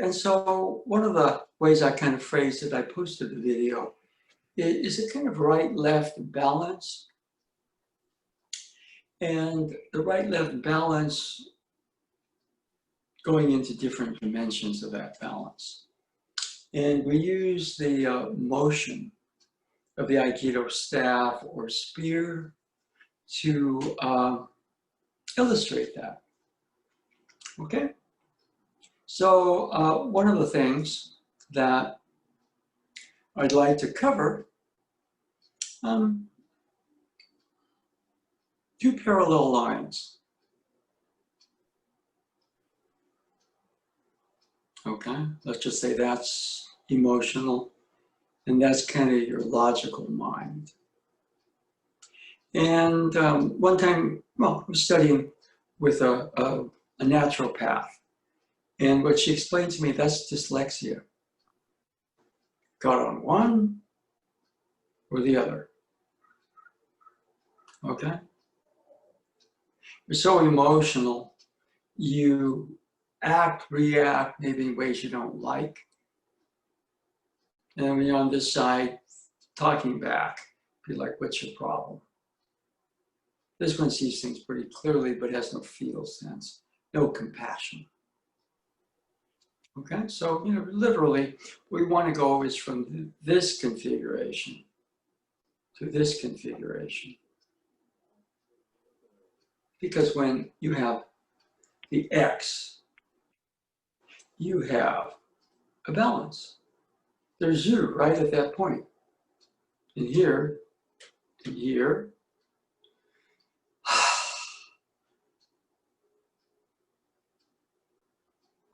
and so one of the ways I kind of phrased it, I posted the video, is a kind of right-left balance. And the right-left balance going into different dimensions of that balance. And we use the motion of the Aikido staff or spear to illustrate that. Okay? So one of the things that I'd like to cover, two parallel lines. Okay, let's just say that's emotional, and that's kind of your logical mind. And one time, well, I was studying with a naturopath, and what she explained to me, that's dyslexia. Got on one or the other. Okay? You're so emotional, you act, react, maybe in ways you don't like. And when you're on this side, talking back, be like, what's your problem? This one sees things pretty clearly, but has no feel sense, no compassion. Okay, so, you know, literally, we want to go is from this configuration to this configuration. Because when you have the X, you have a balance. There's you right at that point. And here, and here.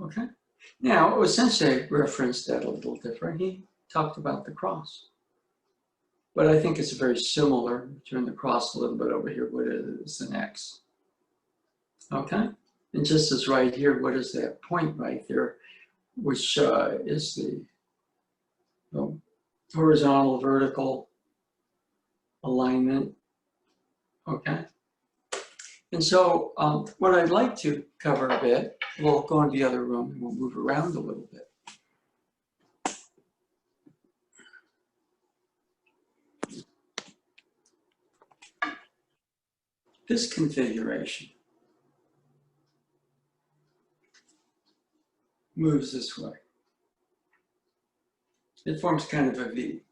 Okay. Now, Sensei referenced that a little different. He talked about the cross. But I think it's very similar. Turn the cross a little bit over here. What is an X? Okay. And just as right here, what is that point right there, which is the horizontal, vertical alignment. Okay. And so what I'd like to cover a bit, we'll go into the other room and we'll move around a little bit. This configuration moves this way. It forms kind of a V.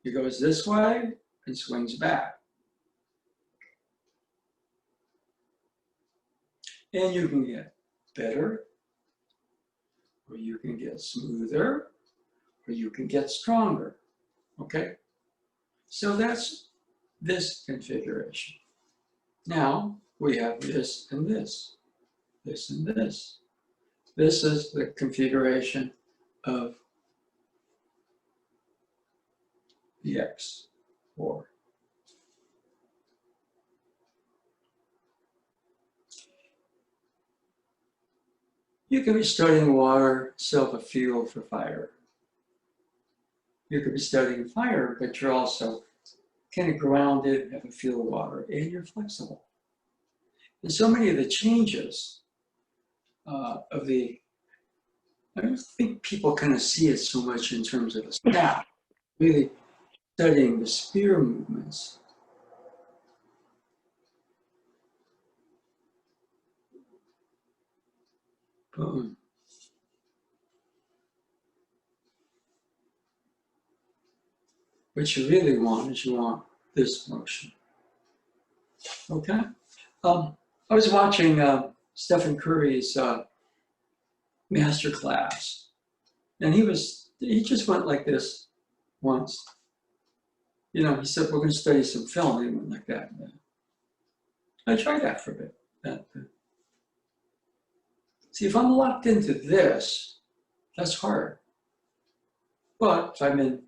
It goes this way and swings back. And you can get better, or you can get smoother, or you can get stronger, okay? So that's this configuration. Now we have this and this, this and this. This is the configuration of the X, or you can be studying water, self a fuel for fire. You could be studying fire, but you're also kind of grounded, have a feel of water, and you're flexible. And so many of the changes of the, I don't think people kind of see it so much in terms of the staff, really studying the spear movements. Boom. What you really want is you want this motion. Okay? I was watching Stephen Curry's master class, and he just went like this once. You know, he said, we're going to study some film. He went like that. I tried that for a bit. See, if I'm locked into this, that's hard. But if I'm in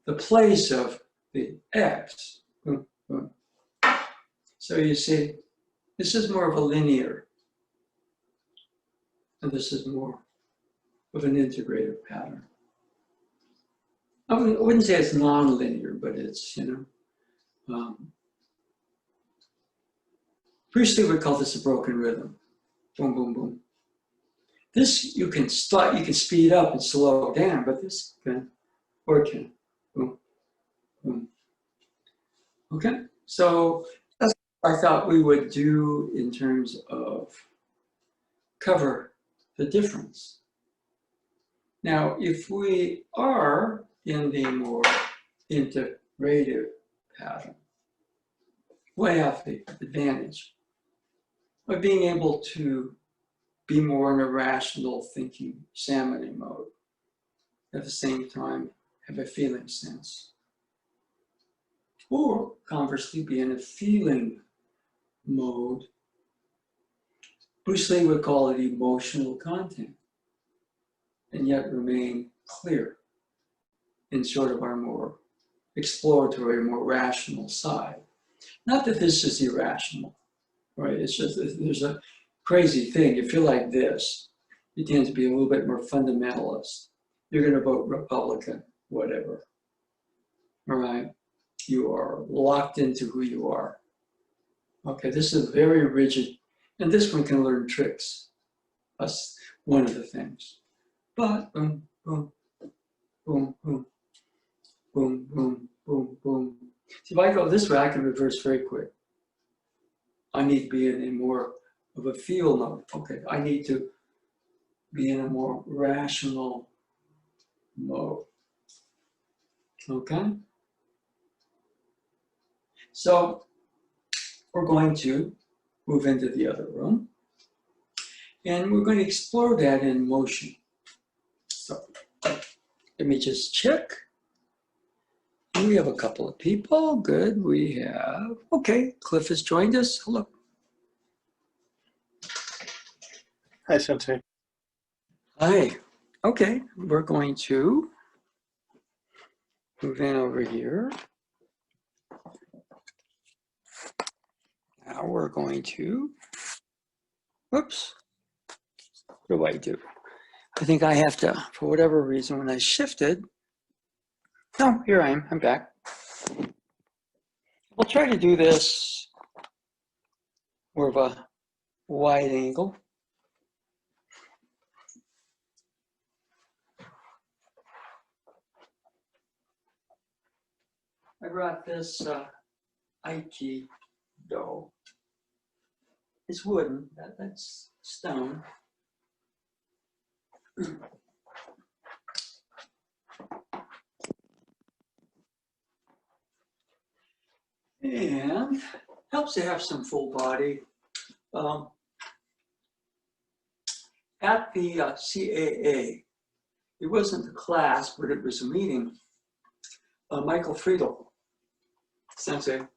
the place of the X, so you see, this is more of a linear, and this is more of an integrative pattern. I wouldn't say it's non-linear, but it's, you know, Bruce Lee would call this a broken rhythm. Boom, boom, boom. This you can start, you can speed up and slow down, but this can, or can, boom, boom. Okay, so that's what I thought we would do in terms of cover the difference. Now, if we are in the more integrative pattern, we have the advantage of being able to be more in a rational thinking, examining mode. At the same time, have a feeling sense. Or conversely, be in a feeling mode. Bruce Lee would call it emotional content, and yet remain clear in sort of our more exploratory, more rational side. Not that this is irrational, right? It's just, there's a crazy thing. You feel like this, you tend to be a little bit more fundamentalist. You're going to vote Republican, whatever. All right? You are locked into who you are. Okay, this is very rigid, and this one can learn tricks. That's one of the things. But boom, boom, boom, boom, boom, boom, boom, boom. See, if I go this way, I can reverse very quick. I need to be in a more of a feel mode. Okay, I need to be in a more rational mode. Okay? So we're going to move into the other room, and we're going to explore that in motion. So let me just check. We have a couple of people. Good. We have, okay, Cliff has joined us. Hello. Hi, Sensei. Hi. Okay, we're going to move in over here. Now we're going to, whoops, what do I do? I think I have to, for whatever reason, when I shifted, no, here I am, I'm back. We'll try to do this more of a wide angle. I brought this Aikido. It's wooden, that's stone. And helps to have some full body. At the CAA, it wasn't a class, but it was a meeting. Michael Friedel, Sensei,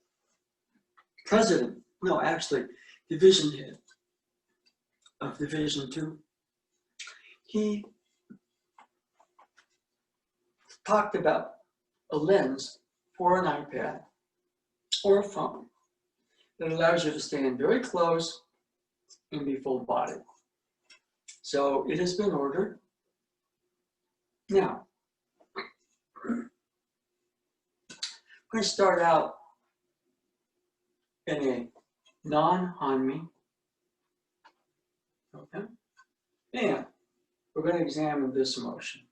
president, no, actually, division head of Division 2. He talked about a lens for an iPad or a phone that allows you to stand very close and be full body. So it has been ordered. Now, I'm going to start out in a non-Hanmi, okay? And we're going to examine this motion.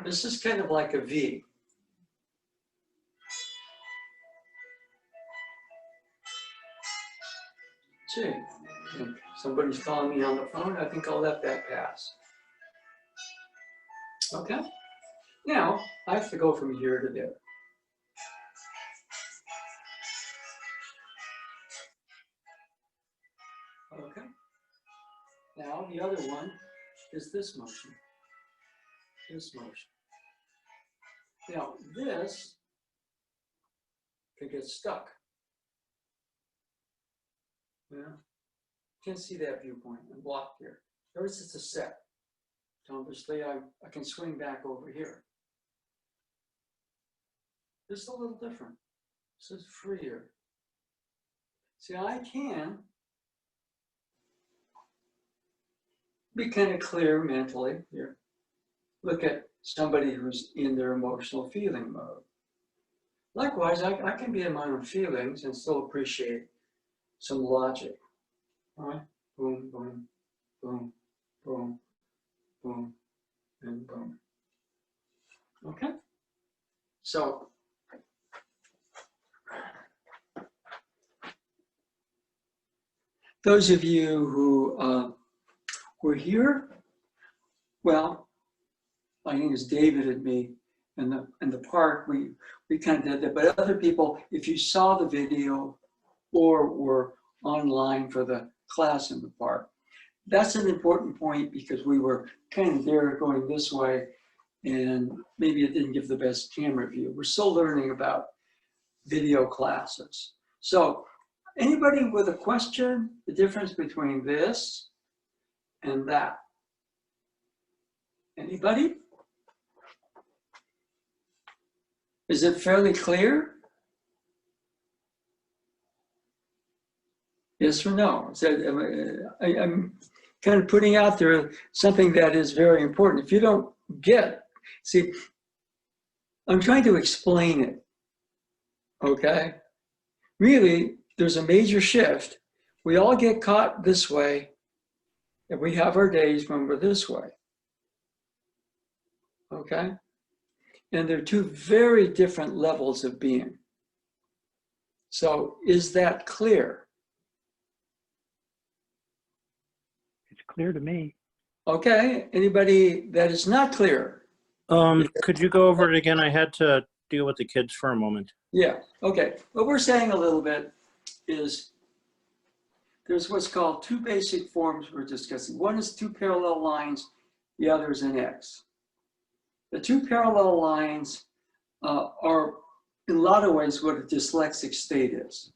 This is kind of like a V. Gee, somebody's calling me on the phone. I think I'll let that pass. Okay? Now, I have to go from here to there. Okay? Now, the other one is this motion. This motion. Now, this can get stuck. Yeah? Can't see that viewpoint. I'm blocked here. Notice it's a set. Obviously, I can swing back over here. This is a little different. This is freer. See, I can be kind of clear mentally here. Look at somebody who's in their emotional feeling mode. Likewise, I can be in my own feelings and still appreciate some logic. All right, boom, boom, boom, boom, boom, and boom. Okay, so those of you who were here, well, I think it's David and me in the park. We kind of did that, but other people, if you saw the video or were online for the class in the park, that's an important point because we were kind of there going this way, and maybe it didn't give the best camera view. We're still learning about video classes. So anybody with a question, the difference between this and that? Anybody? Is it fairly clear? Yes or no? I'm kind of putting out there something that is very important. If you don't get, see, I'm trying to explain it, okay? Really, there's a major shift. We all get caught this way, and we have our days when we're this way, okay? And they're two very different levels of being. So is that clear? It's clear to me. Okay, anybody that is not clear? Could you go over it again? I had to deal with the kids for a moment. Yeah, okay. What we're saying a little bit is there's what's called two basic forms we're discussing. One is two parallel lines, the other is an X. The two parallel lines are in a lot of ways what a dyslexic state is.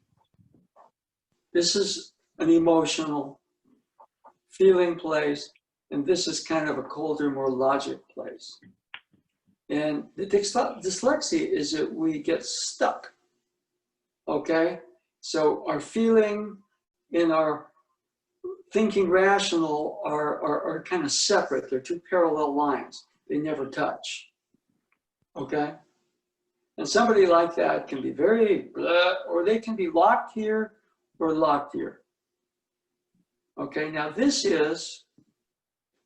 This is an emotional feeling place, and this is kind of a colder, more logic place. And the dyslexia is that we get stuck, okay? So our feeling and our thinking rational are kind of separate. They're two parallel lines. They never touch, okay? And somebody like that can be very blah, or they can be locked here or locked here. Okay, now this is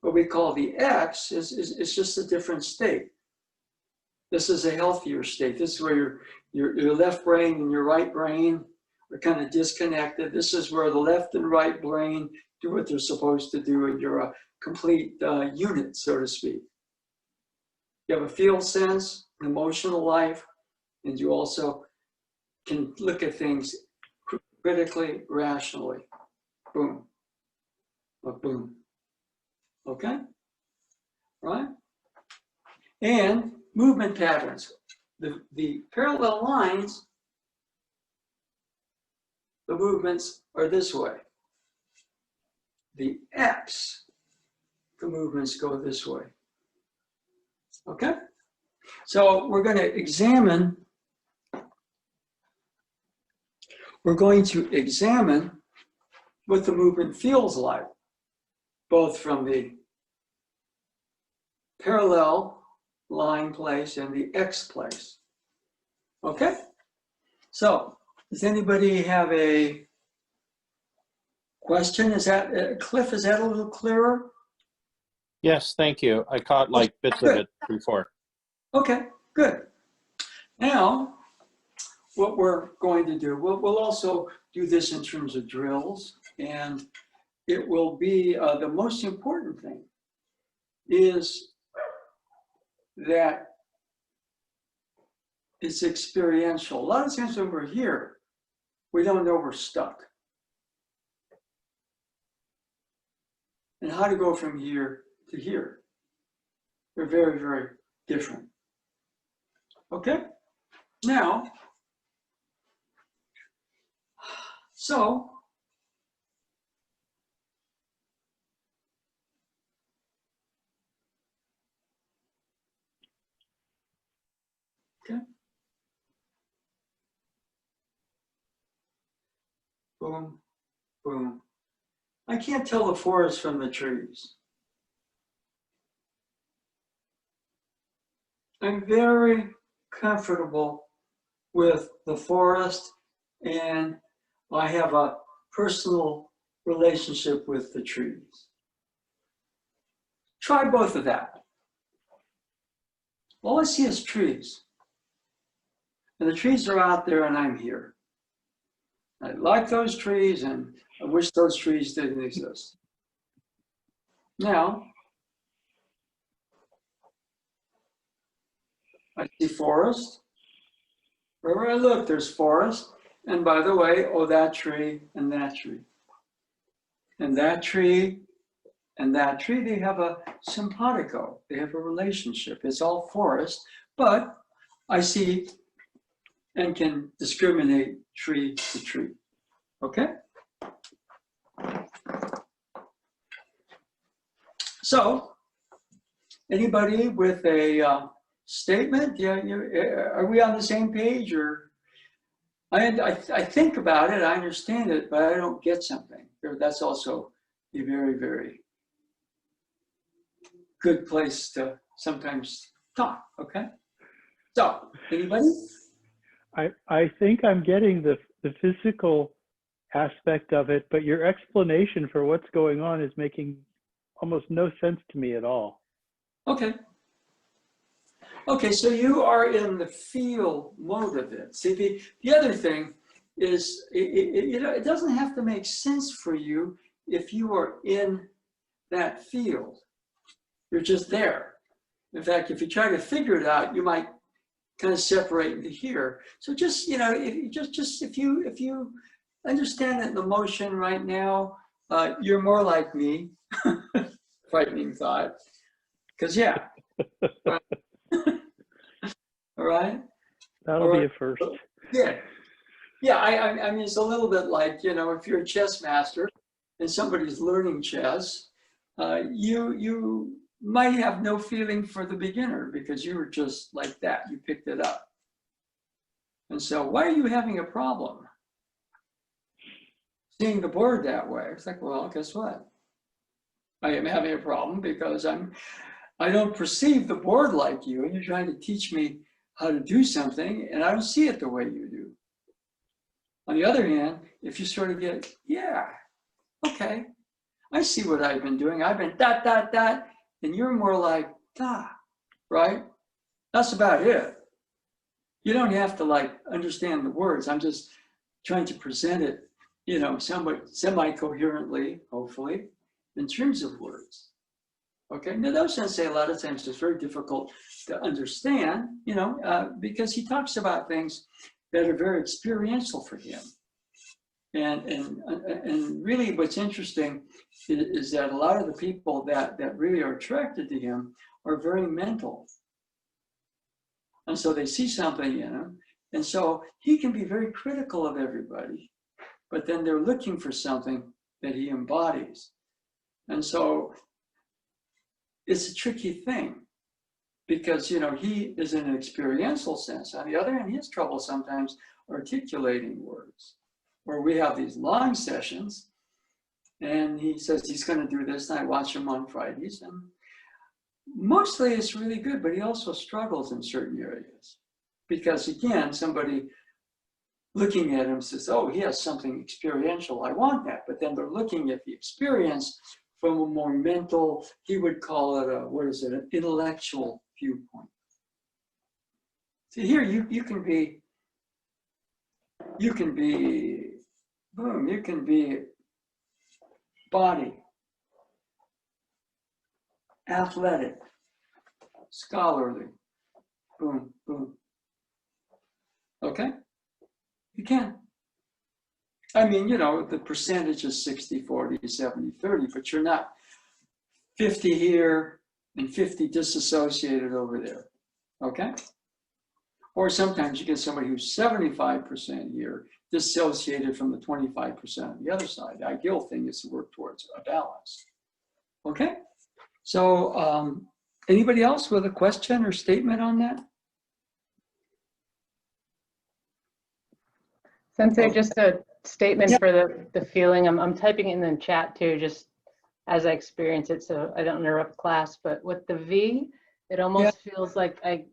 what we call the X, is just a different state. This is a healthier state. This is where your left brain and your right brain are kind of disconnected. This is where the left and right brain do what they're supposed to do, and you're a complete unit, so to speak. You have a feel sense, an emotional life, and you also can look at things critically, rationally. Boom. Boom. Okay? Right? And movement patterns. The parallel lines, the movements are this way. The X, the movements go this way. Okay? So we're going to examine what the movement feels like, both from the parallel line place and the X place. Okay? So, does anybody have a question? Is that, Cliff, is that a little clearer? Yes, thank you. I caught like bits of it before. Okay, good. Now, what we're going to do, we'll also do this in terms of drills, and it will be the most important thing is that it's experiential. A lot of times when we're here, we don't know we're stuck. And how to go from here to here. They're very, very different. Okay? Now, so, okay. Boom, boom. I can't tell the forest from the trees. I'm very comfortable with the forest, and I have a personal relationship with the trees. Try both of that. All I see is trees. And the trees are out there and I'm here. I like those trees and I wish those trees didn't exist. Now, I see forest. Wherever I look, there's forest. And by the way, oh, that tree and that tree. And that tree and that tree, they have a simpatico. They have a relationship. It's all forest, but I see and can discriminate tree to tree. Okay? So, anybody with a statement? Yeah, are we on the same page? Or I think about it, I understand it, but I don't get something. That's also a very, very good place to sometimes talk. Okay? So, anybody? I think I'm getting the physical aspect of it, but your explanation for what's going on is making almost no sense to me at all. Okay. Okay, so you are in the feel mode of it. See, the other thing is, it doesn't have to make sense for you if you are in that field. You're just there. In fact, if you try to figure it out, you might kind of separate into here. So just, if you understand that the emotion right now, you're more like me. Frightening thought. Because yeah. All right. That'll be a first. Yeah. Yeah, I mean, it's a little bit like, if you're a chess master and somebody's learning chess, you might have no feeling for the beginner because you were just like that. You picked it up. And so why are you having a problem seeing the board that way? It's like, well, guess what? I am having a problem because I don't perceive the board like you, and you're trying to teach me how to do something, and I don't see it the way you do. On the other hand, if you sort of get, yeah, okay, I see what I've been doing. I've been dot, dot, dot, and you're more like, da, right? That's about it. You don't have to understand the words. I'm just trying to present it, somewhat semi-coherently, hopefully, in terms of words. Okay, now those sensei a lot of times it's very difficult to understand, because he talks about things that are very experiential for him. And really what's interesting is that a lot of the people that really are attracted to him are very mental. And so they see something in him. And so he can be very critical of everybody, but then they're looking for something that he embodies. And so it's a tricky thing because, he is in an experiential sense. On the other hand, he has trouble sometimes articulating words, where we have these long sessions and he says he's going to do this, and I watch him on Fridays, and mostly it's really good, but he also struggles in certain areas because, again, somebody looking at him says, oh, he has something experiential, I want that. But then they're looking at the experience from a more mental, he would call it an intellectual viewpoint. So here you can be, boom, you can be body, athletic, scholarly, boom, boom. Okay? You can. I mean, the percentage is 60, 40, 70, 30, but you're not 50 here and 50 disassociated over there. Okay? Or sometimes you get somebody who's 75% here, dissociated from the 25% on the other side. The ideal thing is to work towards a balance. Okay? So, anybody else with a question or statement on that? Sensei, just a statement for the feeling. I'm typing in the chat too, just as I experience it, so I don't interrupt class. But with the V, it almost feels like I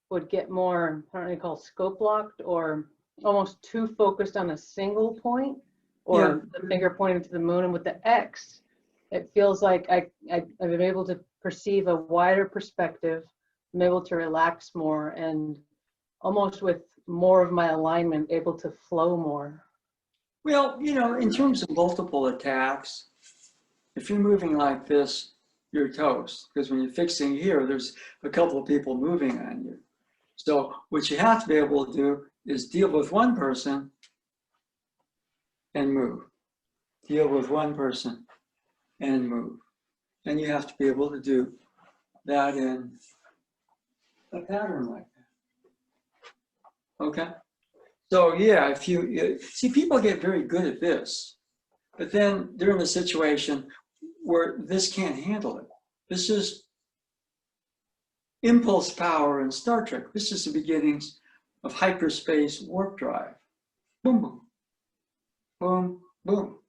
would get more, I don't know, call scope locked or almost too focused on a single point. or the finger pointing to the moon. And with the X, it feels like I've been able to perceive a wider perspective. I'm able to relax more and almost with more of my alignment, able to flow more. Well, you know, in terms of multiple attacks, if you're moving like this, you're toast. Because when you're fixing here, there's a couple of people moving on you. So what you have to be able to do is deal with one person and move. Deal with one person and move. And you have to be able to do that in a pattern like that. Okay? So yeah, if you see, people get very good at this, but then they're in a situation where this can't handle it. This is impulse power in Star Trek. This is the beginnings of hyperspace warp drive. Boom, boom, boom, boom.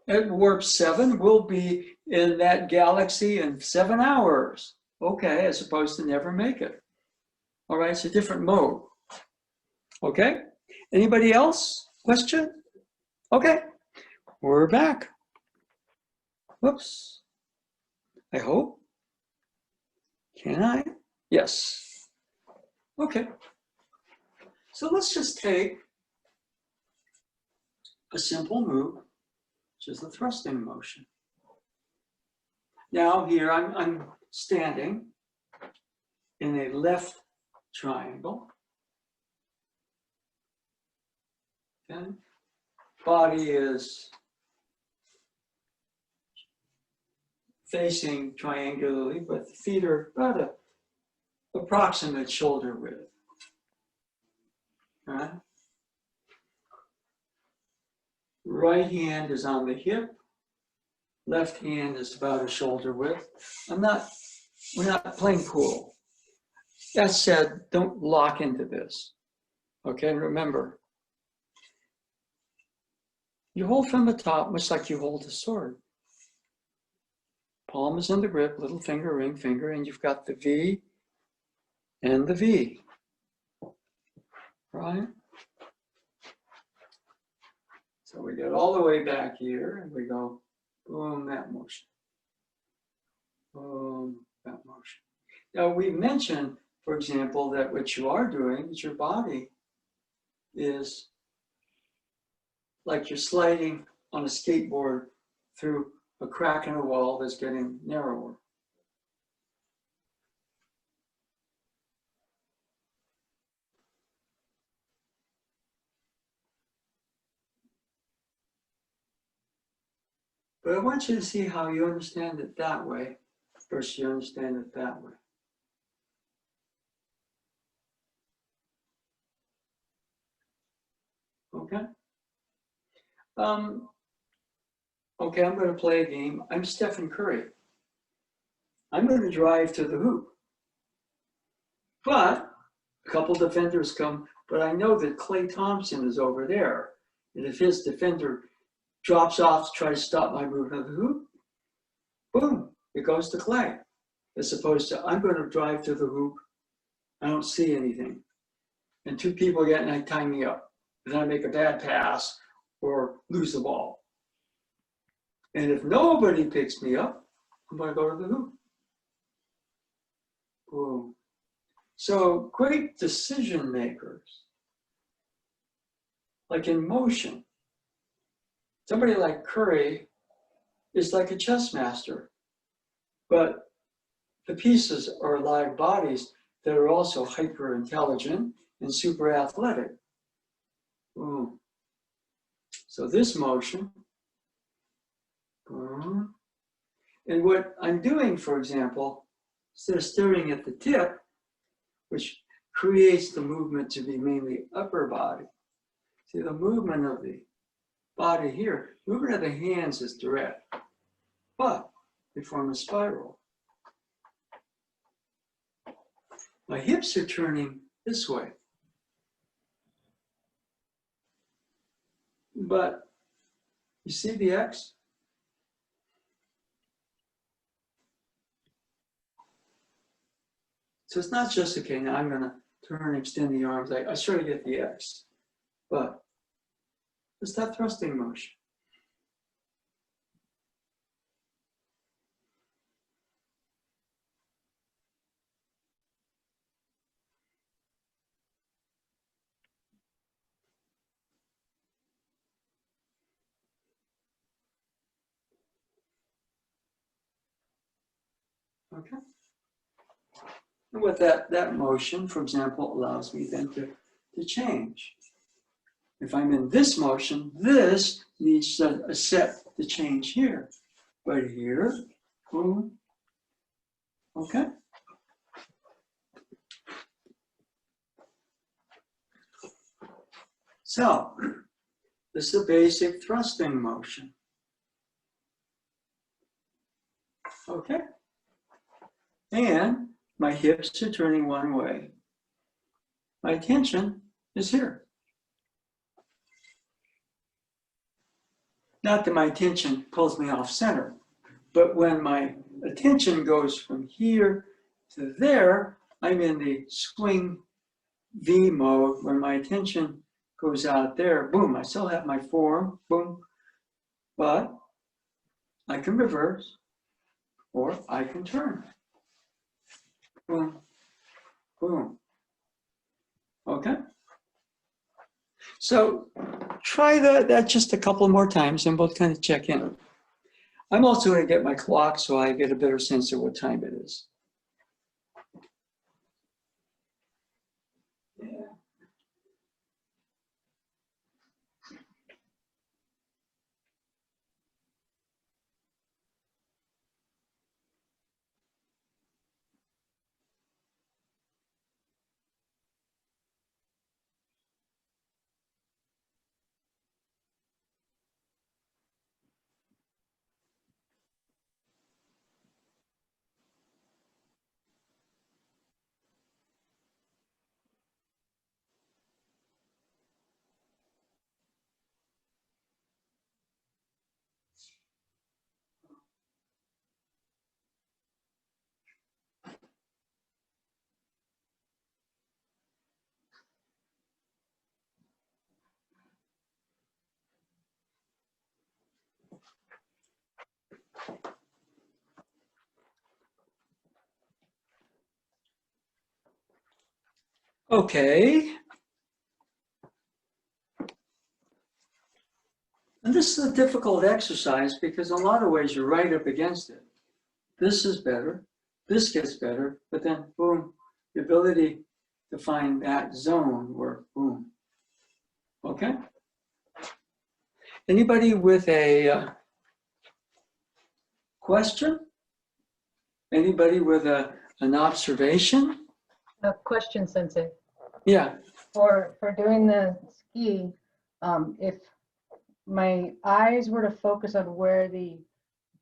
At warp 7, we'll be in that galaxy in 7 hours. Okay, as opposed to never make it. All right, it's a different mode. Okay, anybody else? Question? Okay, we're back. Whoops. I hope. Can I? Yes. Okay. So let's just take a simple move, which is the thrusting motion. Now here I'm standing in a left triangle. Okay. Body is facing triangularly, but the feet are about an approximate shoulder width. All right. Right hand is on the hip. Left hand is about a shoulder width. We're not playing pool. That said, don't lock into this. Okay, remember, you hold from the top, much like you hold a sword. Palm is in the grip, little finger, ring finger, and you've got the V and the V, right? So we get all the way back here and we go, boom, that motion. Boom, that motion. Now we mentioned, for example, that what you are doing is your body is like you're sliding on a skateboard through a crack in a wall that's getting narrower. But I want you to see how you understand it that way versus you understand it that way. Okay? Okay, I'm going to play a game. I'm Stephen Curry. I'm going to drive to the hoop. But a couple defenders come, but I know that Klay Thompson is over there. And if his defender drops off to try to stop my movement of the hoop, boom, it goes to Klay. As opposed to, I'm going to drive to the hoop. I don't see anything. And two people get and I tie me up. And then I make a bad pass or lose the ball. And if nobody picks me up, I'm going to go to the hoop. Boom. So great decision makers, like in motion, somebody like Curry is like a chess master, but the pieces are live bodies that are also hyper intelligent and super athletic. Boom. So this motion, boom. And what I'm doing, for example, instead of staring at the tip, which creates the movement to be mainly upper body. See, the movement of the body here, movement of the hands is direct, but they form a spiral. My hips are turning this way. But you see the X? So it's not just, okay, now I'm going to turn and extend the arms. I sort of get the X. But Just that thrusting motion. Okay. And with that motion, for example, allows me then to change. If I'm in this motion, this needs a set to change here. But here, boom, okay? So, this is a basic thrusting motion. Okay? And my hips are turning one way. My attention is here. Not that my attention pulls me off center, but when my attention goes from here to there, I'm in the swing V mode where my attention goes out there. Boom, I still have my form, boom, but I can reverse or I can turn. Boom, boom. Okay? So try that just a couple more times and we'll kind of check in. I'm also going to get my clock so I get a better sense of what time it is. Yeah. Okay. And this is a difficult exercise because in a lot of ways you're right up against it. This is better, this gets better, but then boom, the ability to find that zone where boom. Okay? Anybody with a question? Anybody with an observation? A question, Sensei. Yeah. For doing the ski, if my eyes were to focus on where the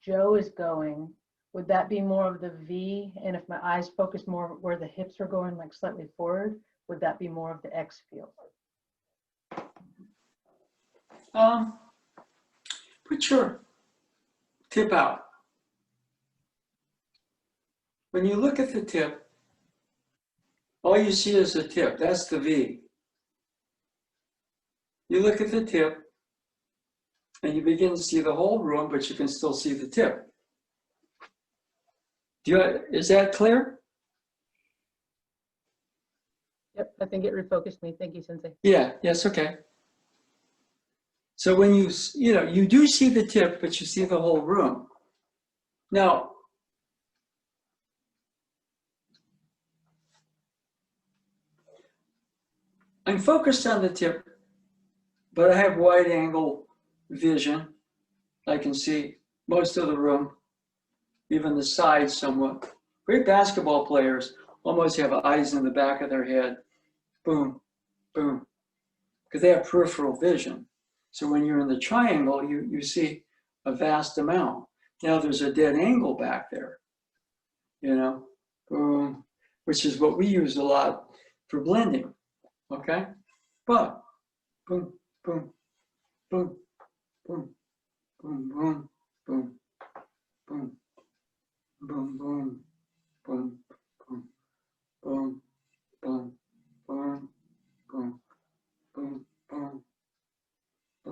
Joe is going, would that be more of the V? And if my eyes focus more where the hips are going, like slightly forward, would that be more of the X feel? Put your tip out. When you look at the tip, all you see is the tip. That's the V. You look at the tip, and you begin to see the whole room, but you can still see the tip. Is that clear? Yep, I think it refocused me. Thank you, Sensei. Yeah, yes, okay. So when you do see the tip, but you see the whole room. Now, I'm focused on the tip, but I have wide angle vision. I can see most of the room, even the sides somewhat. Great basketball players almost have eyes in the back of their head. Boom, boom, because they have peripheral vision. So when you're in the triangle, you see a vast amount. Now there's a dead angle back there, boom, which is what we use a lot for blending, okay? But boom, boom, boom, boom, boom, boom, boom, boom, boom, boom, boom, boom, boom, boom, boom, boom, boom, boom, boom,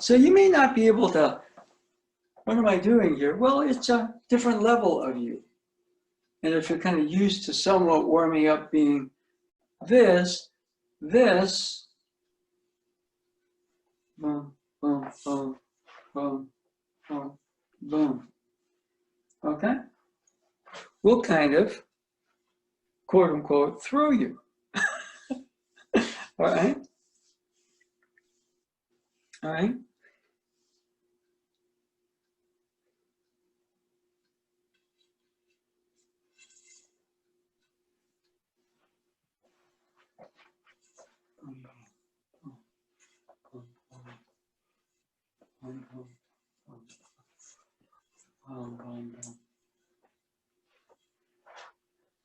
So you may not be able to, what am I doing here? Well, it's a different level of you. And if you're kind of used to somewhat warming up being this, boom, boom, boom, boom, boom, boom. Okay? We'll kind of, quote unquote, throw you. All right? All right?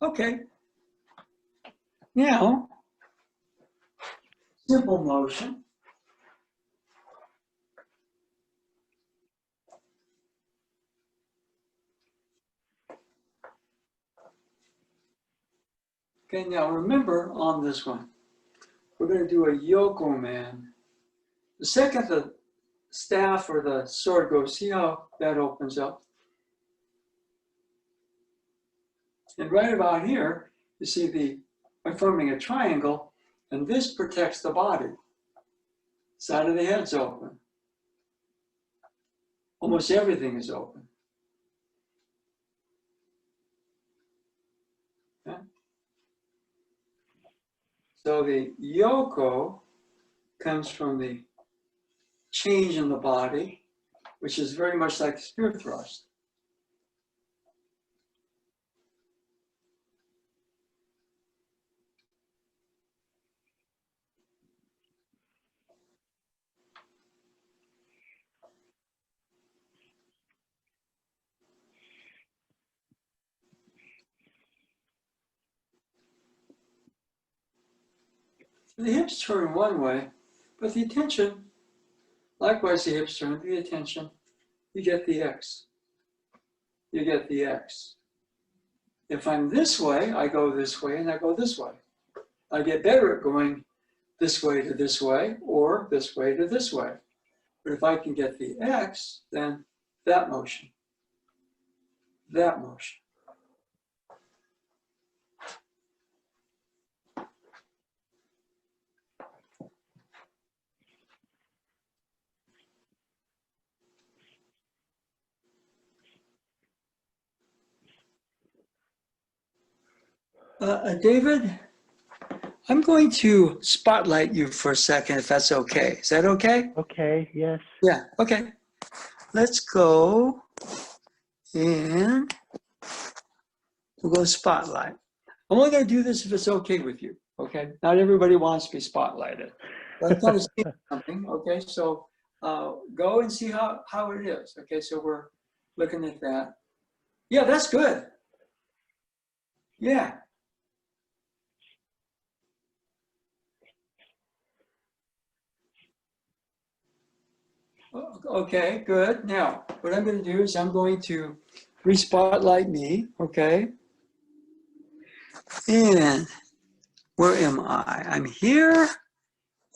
Okay. Now, simple motion. Okay, now remember on this one, we're going to do a yoko man. The second the staff or the sword goes, see how that opens up? And right about here, you see I'm forming a triangle, and this protects the body. Side of the head's open. Almost everything is open. Okay? So the yoko comes from the change in the body, which is very much like spear thrust. The hips turn one way, but the attention, likewise the hips turn the attention, you get the X. You get the X. If I'm this way, I go this way and I go this way. I get better at going this way to this way or this way to this way. But if I can get the X, then that motion, that motion. David, I'm going to spotlight you for a second, if that's okay. Is that okay? Okay, yes. Yeah, okay. Let's go and we'll go spotlight. I'm only going to do this if it's okay with you, okay? Not everybody wants to be spotlighted. But I'm kind of seeing something, okay? So go and see how it is, okay? So we're looking at that. Yeah, that's good. Yeah. Okay, good. Now, what I'm going to do is I'm going to re-spotlight me, okay? And where am I? I'm here,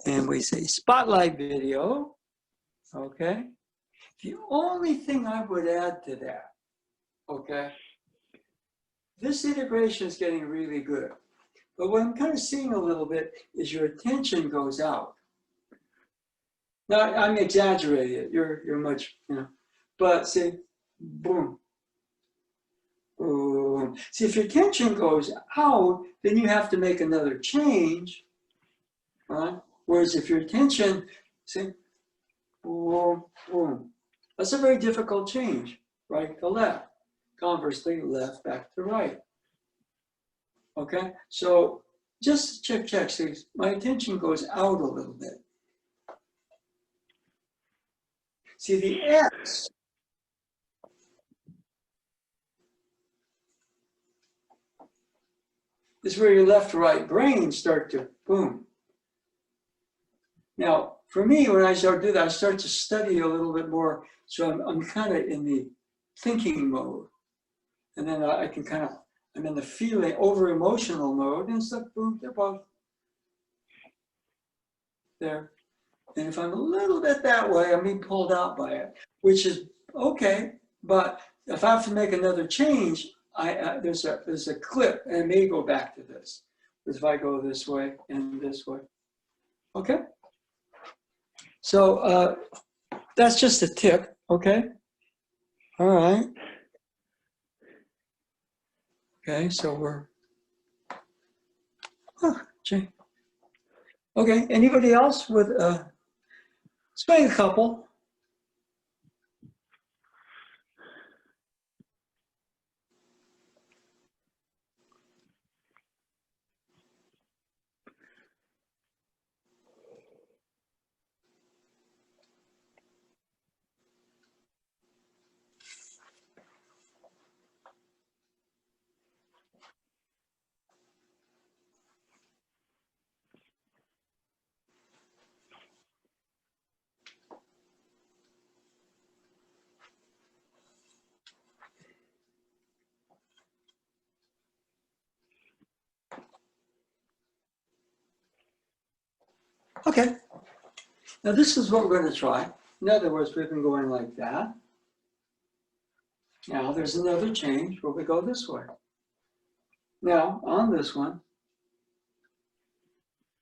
and we say spotlight video, okay? The only thing I would add to that, okay? This integration is getting really good. But what I'm kind of seeing a little bit is your attention goes out. Now, I'm exaggerating it. You're much, but see, boom, boom. See, if your attention goes out, then you have to make another change, right? Whereas if your attention, see, boom, boom. That's a very difficult change, right to left. Conversely, left back to right. Okay, so just check. See, my attention goes out a little bit. See, the X is where your left to right brain start to boom. Now, for me, when I start to do that, I start to study a little bit more. So I'm kind of in the thinking mode. And then I can kind of, I'm in the feeling, over emotional mode, and stuff, boom, they're both there. And if I'm a little bit that way, I'm being pulled out by it, which is okay. But if I have to make another change, there's a clip, and it may go back to this. If I go this way and this way, okay. So that's just a tip, okay. All right. Okay, so we're. Okay. Anybody else with? Let's make a couple. Okay. Now this is what we're going to try. In other words, we've been going like that. Now there's another change where we go this way. Now on this one,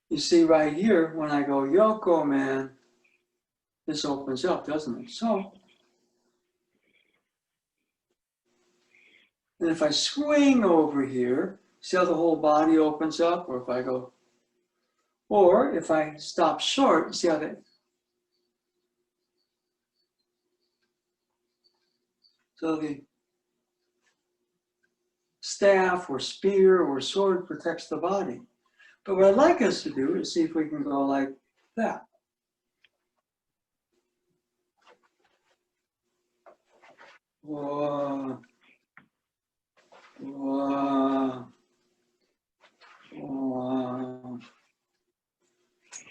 you see right here, when I go Yoko, man, this opens up, doesn't it? So, and if I swing over here, see how the whole body opens up? Or if I go, or if I stop short, see how that, so the staff or spear or sword protects the body. But what I'd like us to do is see if we can go like that. Whoa. Whoa. Whoa.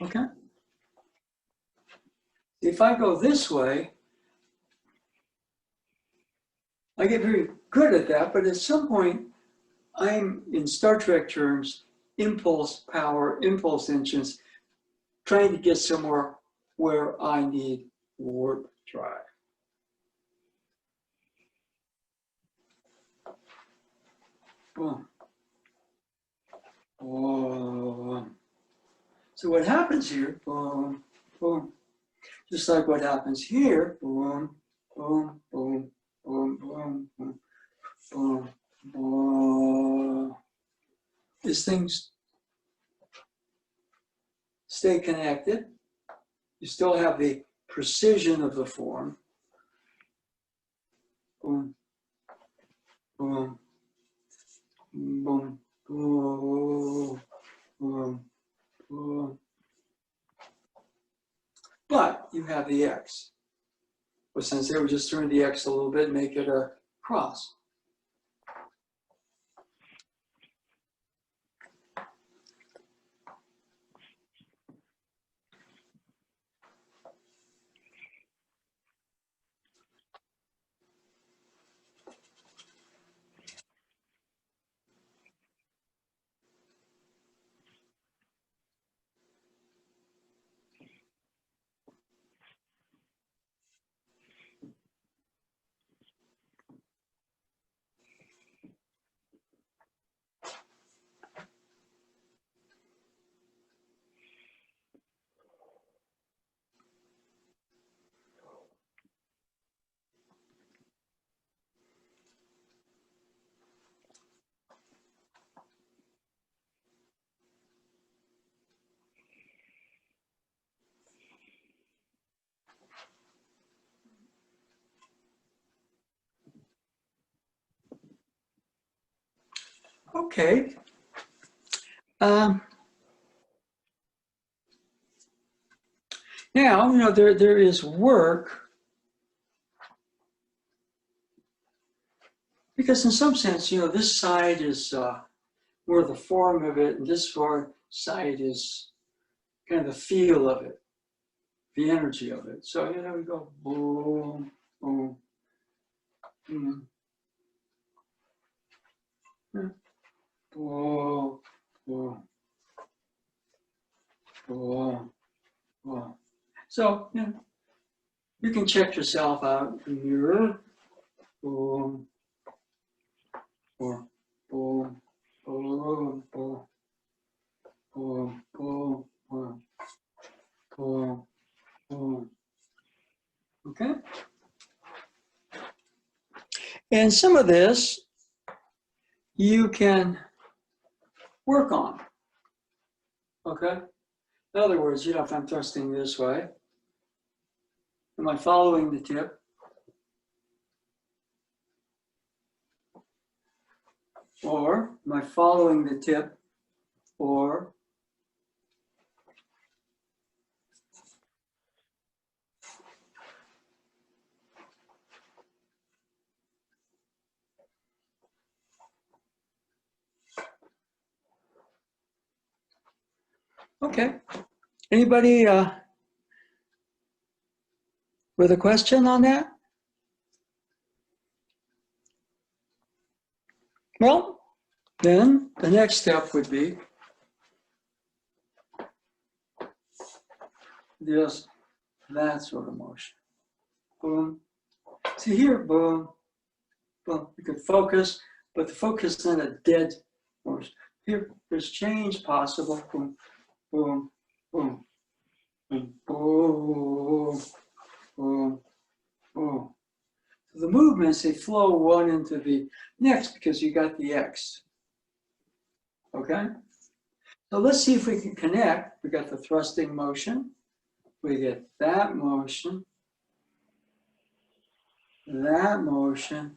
Okay. If I go this way, I get very good at that, but at some point, I'm, in Star Trek terms, impulse power, impulse engines, trying to get somewhere where I need warp drive. Boom. Boom. So what happens here, boom, boom, just like what happens here, boom, boom, boom, boom, boom, boom, boom, boom. These things stay connected. You still have the precision of the form. Boom, boom, boom, boom, boom, boom. But you have the X. Well, since they would just turn the X a little bit and make it a cross. Okay. Now, there is work, because in some sense, this side is more the form of it, and this side is kind of the feel of it, the energy of it. So, we go boom, boom, boom, boom, boom, boom, boom. So, yeah, you can check yourself out in the mirror. Boom, boom, boom, boom, boom, boom, boom, boom, boom, boom. Okay? And some of this you can work on. Okay? In other words, you know, if I'm thrusting this way, am I following the tip? Or am I following the tip? Or okay. Anybody with a question on that? Well, then the next step would be just that sort of motion. Boom. See here, boom, boom. You can focus, but the focus is in a dead motion. Here, there's change possible. Boom, boom, boom, boom, boom, boom, boom. So the movements, they flow one into the next because you got the X. Okay? So let's see if we can connect. We got the thrusting motion. We get that motion, that motion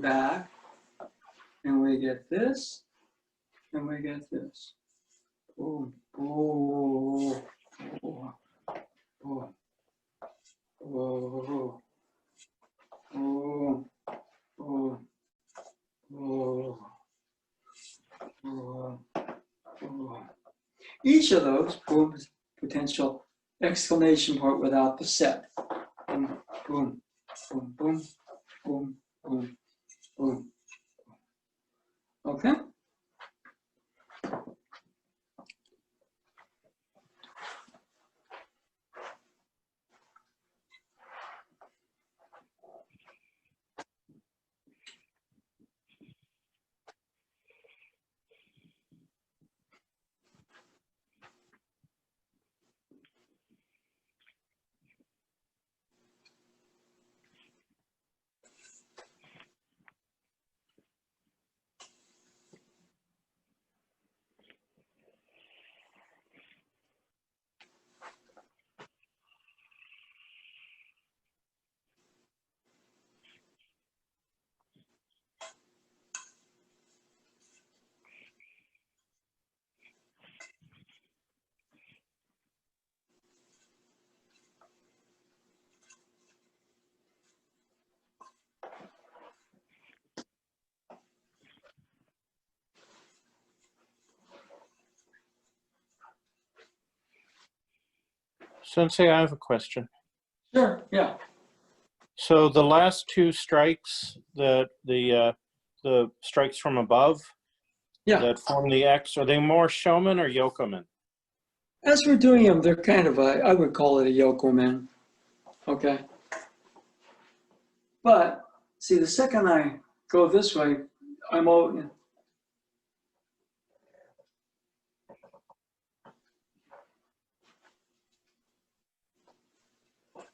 back, and we get this, and we get this. Boom, boom, boom, boom, boom, boom, boom, boom, boom, boom. Each of those, boom, is potential exclamation point without the set. Boom, boom, boom, boom, boom, boom, boom. Okay? Sensei, I have a question. Sure, yeah. So the last two strikes, the strikes from above Yeah. that form the X, are they more Shomen or Yokomen? As we're doing them, they're kind of a, I would call it a yokomen. Okay. But see, the second I go this way, I'm all.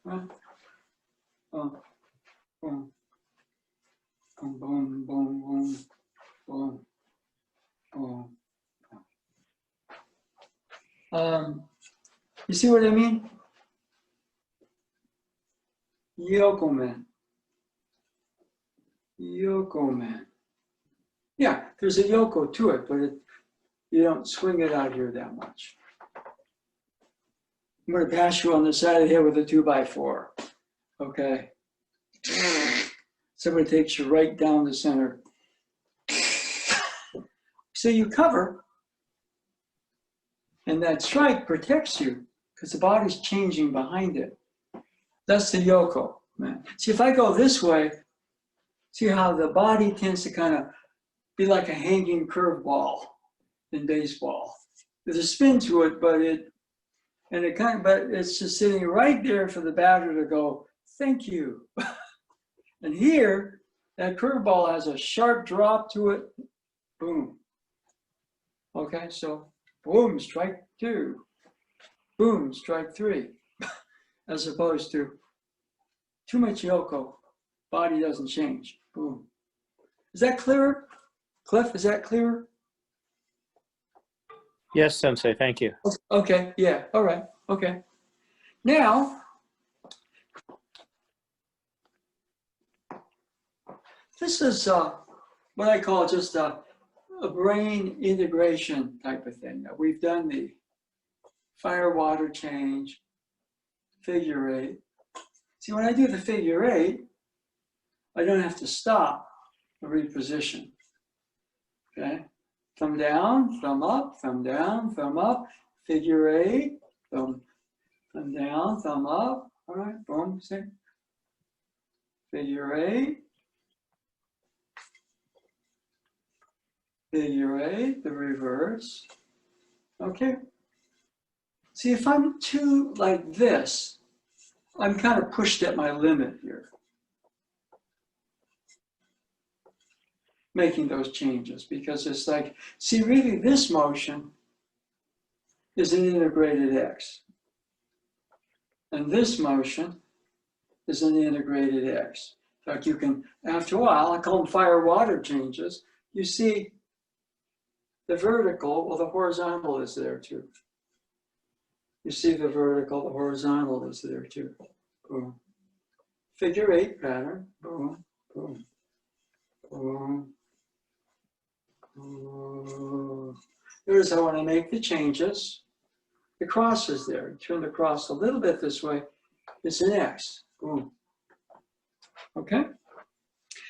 Boom, boom, boom, boom, boom, boom, boom. You see what I mean? Yokomen. Yokomen. Yeah, there's a yoko to it, but you don't swing it out here that much. I'm going to pass you on the side of the head with a 2x4. Okay. Somebody takes you right down the center. So you cover, and that strike protects you because the body's changing behind it. That's the yoko, man. See, if I go this way, see how the body tends to kind of be like a hanging curveball in baseball. There's a spin to it, but And it kind of, but it's just sitting right there for the batter to go, thank you. And here, that curveball has a sharp drop to it. Boom. Okay, so boom, strike two. Boom, strike three. As opposed to too much Yoko, body doesn't change. Boom. Is that clearer? Cliff, is that clearer? Yes, Sensei, thank you. Okay, yeah, all right, okay. Now, this is what I call just a brain integration type of thing. Now, we've done the fire water change, figure eight. See, when I do the figure eight, I don't have to stop the reposition. Okay? Thumb down, thumb up, thumb down, thumb up, figure eight, thumb down, thumb up. All right, boom, see? Figure eight, the reverse. Okay. See, if I'm too like this, I'm kind of pushed at my limit here, making those changes, because it's like, see, really this motion is an integrated X. And this motion is an integrated X. In fact, you can, after a while, I call them fire water changes. You see the vertical, well, the horizontal is there too. You see the vertical, the horizontal is there too. Boom. Figure eight pattern. Boom, boom, boom. Boom. Notice I want to make the changes. The cross is there. Turn the cross a little bit this way. It's an X. Boom. Okay?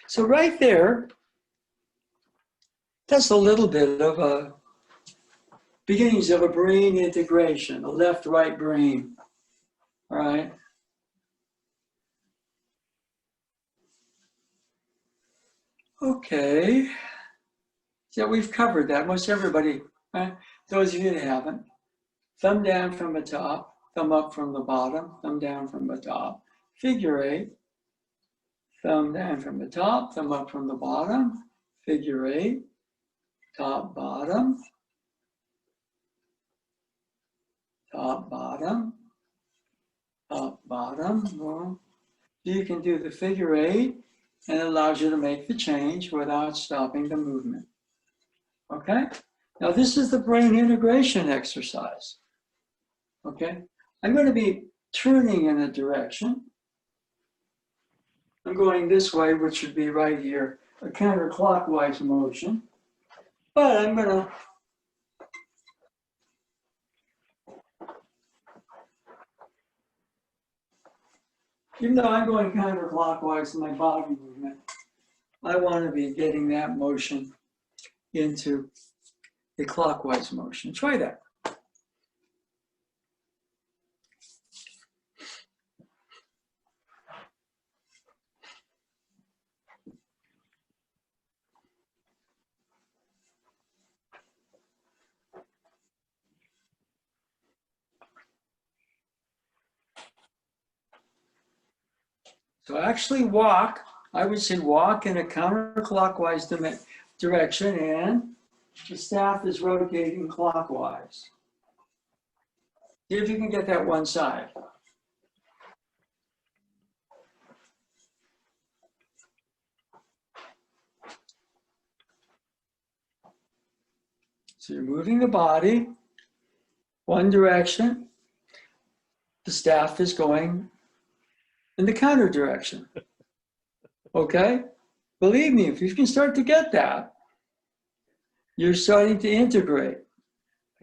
So right there, that's a little bit of a beginnings of a brain integration, a left-right brain. All right? Okay. So we've covered that. Most everybody, right? Those of you that haven't. Thumb down from the top, thumb up from the bottom, thumb down from the top. Figure eight. Thumb down from the top, thumb up from the bottom. Figure eight. Top, bottom. Top, bottom. Top, bottom. Well, you can do the figure eight, and it allows you to make the change without stopping the movement. Okay? Now this is the brain integration exercise. Okay? I'm going to be turning in a direction. I'm going this way, which would be right here, a counterclockwise motion. But I'm going to even though I'm going counterclockwise in my body movement, I want to be getting that motion into a clockwise motion. Try that. So actually walk, I would say walk in a counterclockwise direction, and the staff is rotating clockwise. See if you can get that one side. So you're moving the body one direction. The staff is going in the counter direction. Okay? Believe me, if you can start to get that, you're starting to integrate.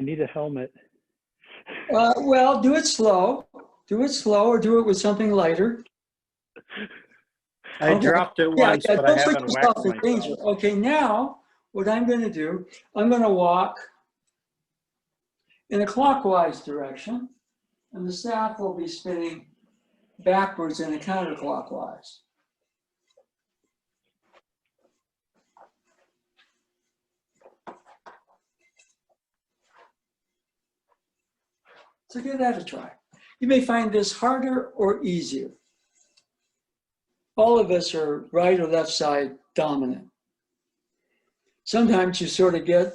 I need a helmet. Well, do it slow. Do it slow, or do it with something lighter. I dropped it once, Yeah, but I don't put haven't yourself whacked in myself. danger. Okay, now what I'm going to do, I'm going to walk in a clockwise direction, and the staff will be spinning backwards in a counterclockwise. So give that a try. You may find this harder or easier. All of us are right or left side dominant. Sometimes you sort of get,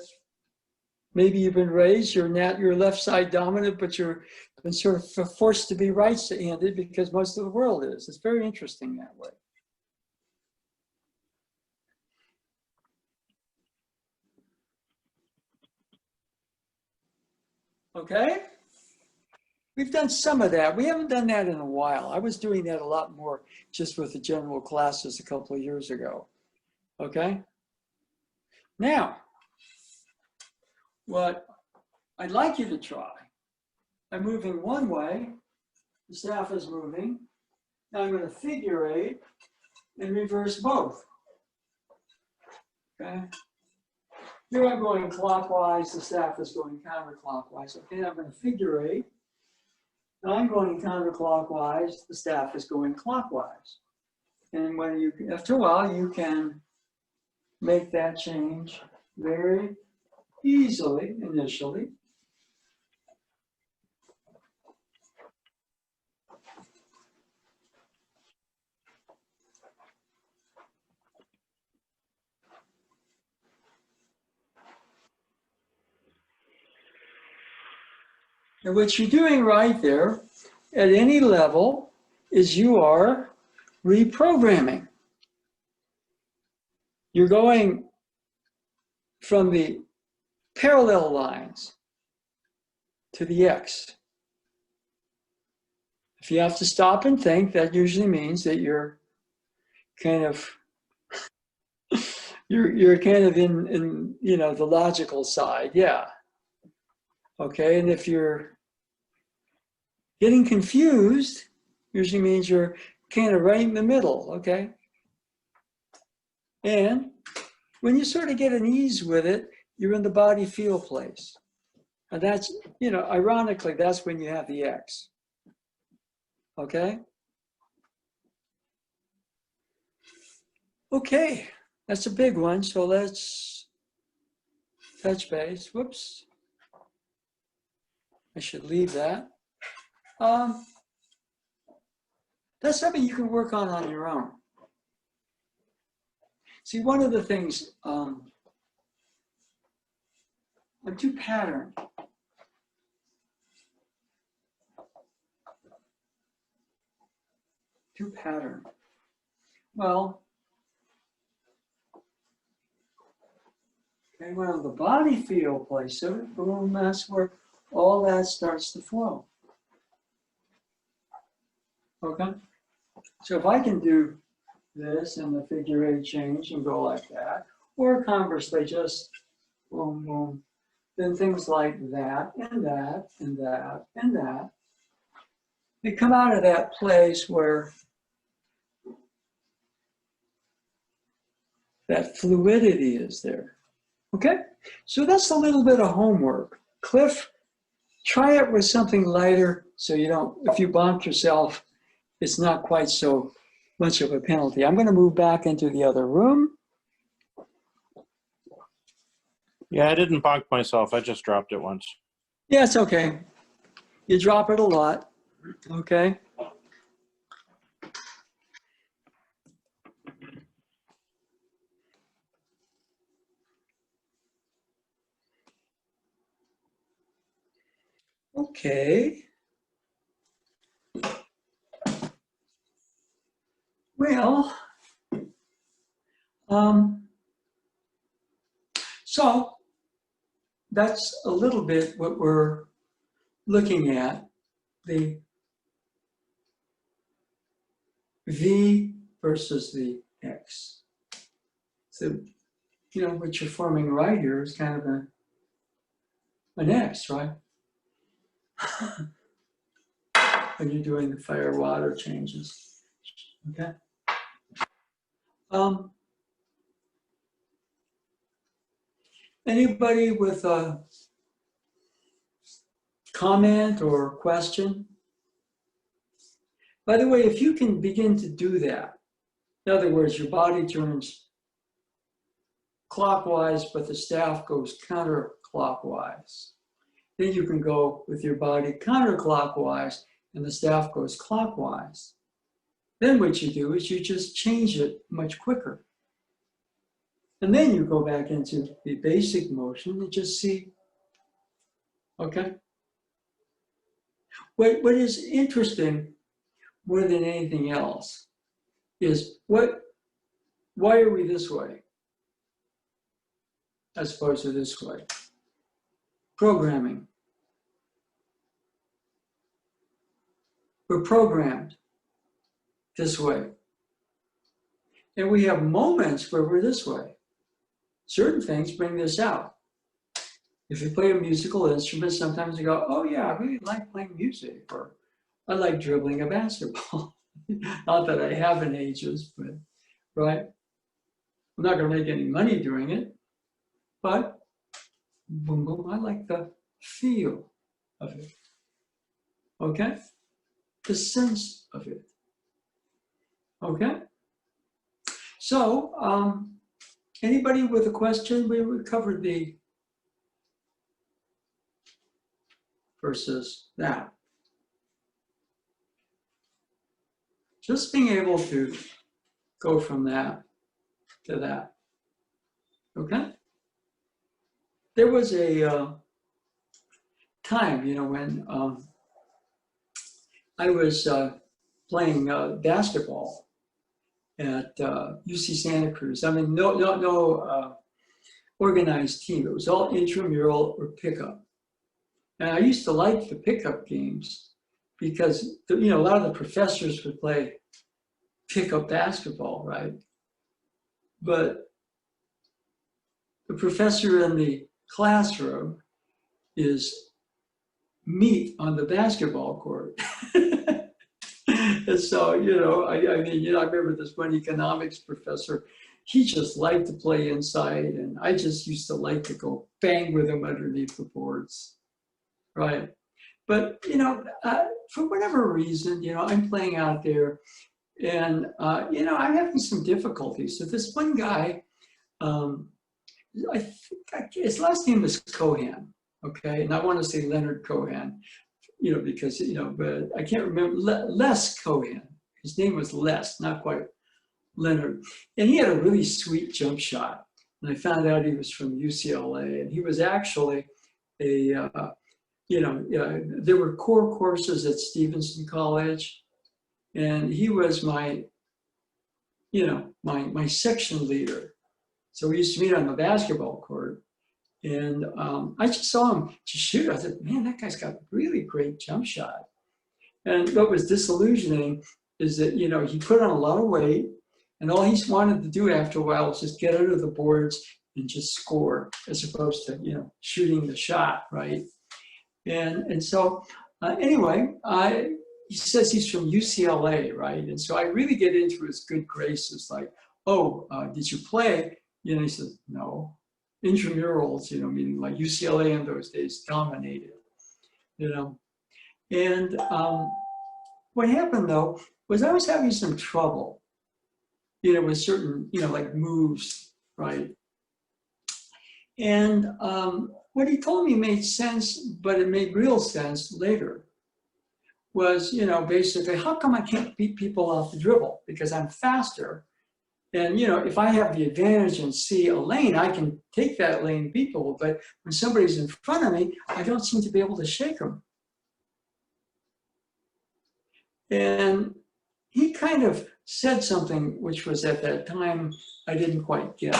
maybe you've been raised, you're left side dominant, but you're been sort of forced to be right-handed because most of the world is. It's very interesting that way. Okay? We've done some of that. We haven't done that in a while. I was doing that a lot more just with the general classes a couple of years ago. Okay? Now, what I'd like you to try, I'm moving one way, the staff is moving. Now I'm going to figure eight and reverse both. Okay? Here I'm going clockwise, the staff is going counterclockwise. Okay, I'm going to figure eight. Now I'm going counterclockwise, the staff is going clockwise. And when you, after a while, you can make that change very easily initially. And what you're doing right there at any level is you are reprogramming. You're going from the parallel lines to the X. If you have to stop and think, that usually means that you're kind of you're kind of in you know the logical side, yeah. Okay, and if you're getting confused, usually means you're kind of right in the middle, okay? And when you sort of get an ease with it, you're in the body feel place. And that's, you know, ironically, that's when you have the X. Okay? Okay, that's a big one. So let's touch base. Whoops. I should leave that. That's something you can work on your own. See, one of the things, I'm too patterned. Too patterned. Well, okay, well, the body feel place of it, boom, that's where all that starts to flow. Okay? So if I can do this and the figure eight change and go like that, or conversely, just boom, boom, then things like that, and that, and that, and that, they come out of that place where that fluidity is there. Okay? So that's a little bit of homework. Cliff, try it with something lighter so you don't, if you bonk yourself, it's not quite so much of a penalty. I'm going to move back into the other room. Yeah, I didn't bonk myself. I just dropped it once. Yeah, it's okay. You drop it a lot. Okay. Okay. Well, so that's a little bit what we're looking at, the V versus the X. So, you know, what you're forming right here is kind of an X, right? When you're doing the fire water changes, okay? Anybody with a comment or question? By the way, if you can begin to do that, in other words, your body turns clockwise, but the staff goes counterclockwise. Then you can go with your body counterclockwise and the staff goes clockwise. Then what you do is you just change it much quicker. And then you go back into the basic motion and just see, okay? What is interesting more than anything else is why are we this way as opposed to this way? Programming. We're programmed this way. And we have moments where we're this way. Certain things bring this out. If you play a musical instrument, sometimes you go, oh yeah, I really like playing music, or I like dribbling a basketball. Not that I have in ages, but, right? I'm not gonna make any money doing it, but boom, boom, I like the feel of it, okay? The sense of it, okay? So, anybody with a question? We covered the versus that. Just being able to go from that to that, okay? There was a time, when I was playing basketball at UC Santa Cruz. I mean, no organized team. It was all intramural or pickup. And I used to like the pickup games because, a lot of the professors would play pickup basketball, right? But the professor in the classroom is meat on the basketball court. And so, I remember this one economics professor, he just liked to play inside, and I just used to like to go bang with him underneath the boards, right? But, for whatever reason, I'm playing out there, and, I'm having some difficulties. So this one guy, I think his last name was Cohan, okay? And I want to say Leonard Cohan, because, but I can't remember, Les Cohan. His name was Les, not quite Leonard. And he had a really sweet jump shot. And I found out he was from UCLA, and he was actually there were core courses at Stevenson College, and he was my section leader. So we used to meet on the basketball court, and I just saw him just shoot. I said, man, that guy's got a really great jump shot. And what was disillusioning is that, he put on a lot of weight, and all he wanted to do after a while was just get under the boards and just score, as opposed to, shooting the shot, right? And so anyway, he says he's from UCLA, right? And so I really get into his good graces, like, oh, did you play? He says, no. Intramurals, meaning like UCLA in those days dominated, And what happened though, was I was having some trouble, with certain, like moves, right? And what he told me made sense, but it made real sense later, was, basically, how come I can't beat people off the dribble? Because I'm faster. And, if I have the advantage and see a lane, I can take that lane and beat people. But when somebody's in front of me, I don't seem to be able to shake them. And he kind of said something which was at that time I didn't quite get.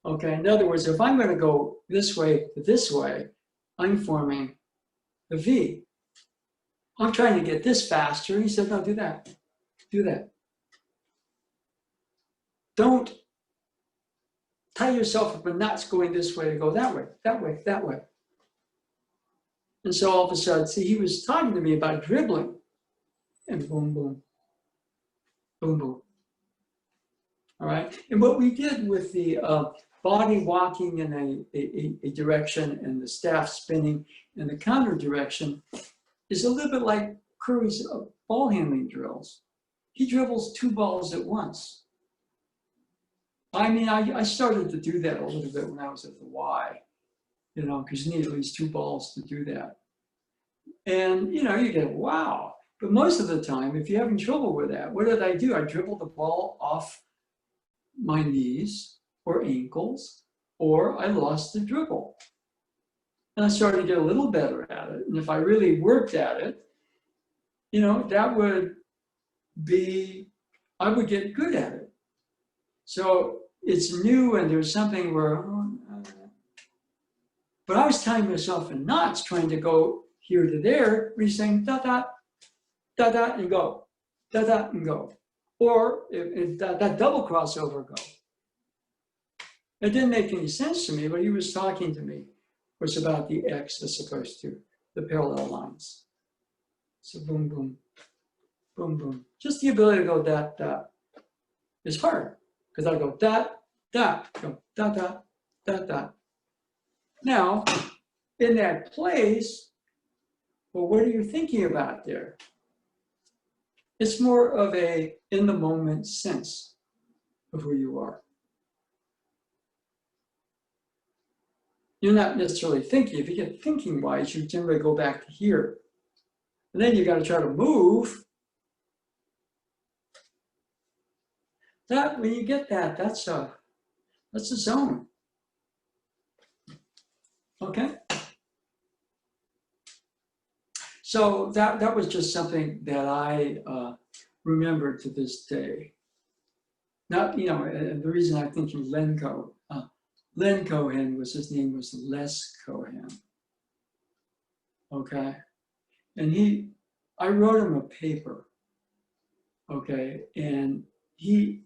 Okay, in other words, if I'm going to go this way to this way, I'm forming a V. I'm trying to get this faster. He said, no, do that. Do that. Don't tie yourself up in knots going this way to go that way, that way, that way. And so all of a sudden, see, he was talking to me about dribbling. And boom, boom, boom, boom. All right. And what we did with the body walking in a direction and the staff spinning in the counter direction is a little bit like Curry's ball handling drills. He dribbles 2 balls at once. I mean, I started to do that a little bit when I was at the Y. you know, because you need at least 2 balls to do that. And, you know, you get, wow. But most of the time, if you're having trouble with that, what did I do? I dribbled the ball off my knees or ankles, or I lost the dribble. And I started to get a little better at it. And if I really worked at it, you know, that would be, I would get good at it. So it's new and there's something where, but I was tying myself in knots trying to go here to there, where you're saying da da, da da and go, da da and go. Or if that double crossover go. It didn't make any sense to me, but he was talking to me was about the X as opposed to the parallel lines. So boom, boom, boom, boom. Just the ability to go da, da is hard because I go da, da, go da, da, da, da. Now, in that place, well, what are you thinking about there? It's more of a in the moment sense of who you are. You're not necessarily thinking. If you get thinking wise, you generally go back to here. And then you got to try to move. That when you get that, that's a zone. Okay. So that was just something that I remember to this day. Not, you know, and the reason I'm thinking Len Cohen was, his name was Les Cohen. Okay. And I wrote him a paper. Okay. And he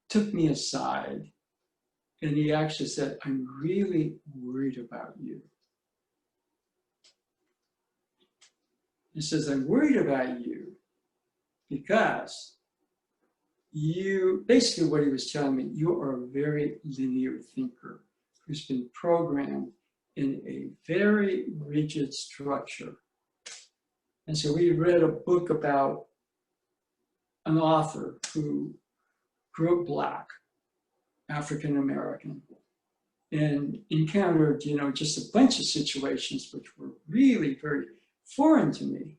took me aside and he actually said, I'm really worried about you. He says, I'm worried about you because basically what he was telling me, you are a very linear thinker who's been programmed in a very rigid structure. And so we read a book about an author who grew up Black, African American, and encountered, you know, just a bunch of situations which were really very foreign to me.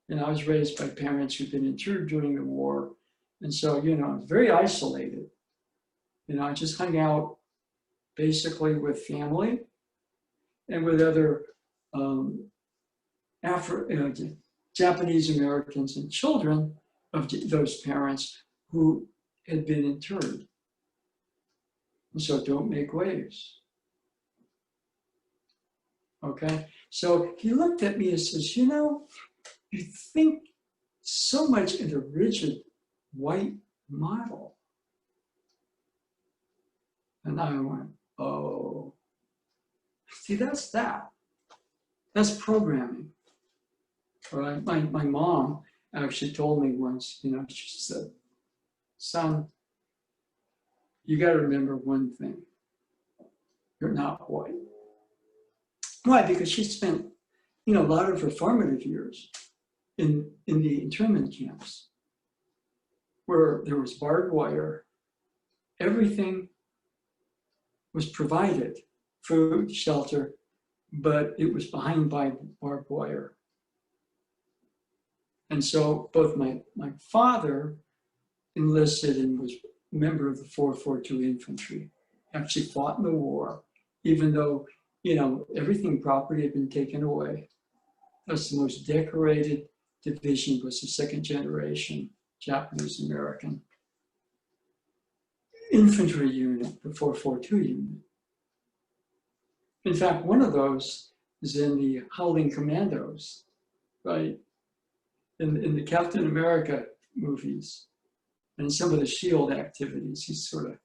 And I was raised by parents who'd been interned during the war. And so, you know, I was very isolated. You know, I just hung out basically with family and with other Japanese Americans and children of those parents who had been interned. And so don't make waves. Okay, so he looked at me and says, you know, you think so much in a rigid white model. And I went, oh, see, that's that. That's programming. All right, my mom actually told me once, you know, she said, son, you got to remember one thing. You're not white. Why? Because she spent, you know, a lot of her formative years in the internment camps where there was barbed wire. Everything was provided, food, shelter, but it was behind by barbed wire. And so both my father enlisted and was a member of the 442 Infantry, actually fought in the war, even though, you know, everything property had been taken away. That's the most decorated division, was the second generation Japanese American infantry unit, the 442 unit. In fact, one of those is in the Howling Commandos, right? In the Captain America movies and some of the SHIELD activities, he's sort of,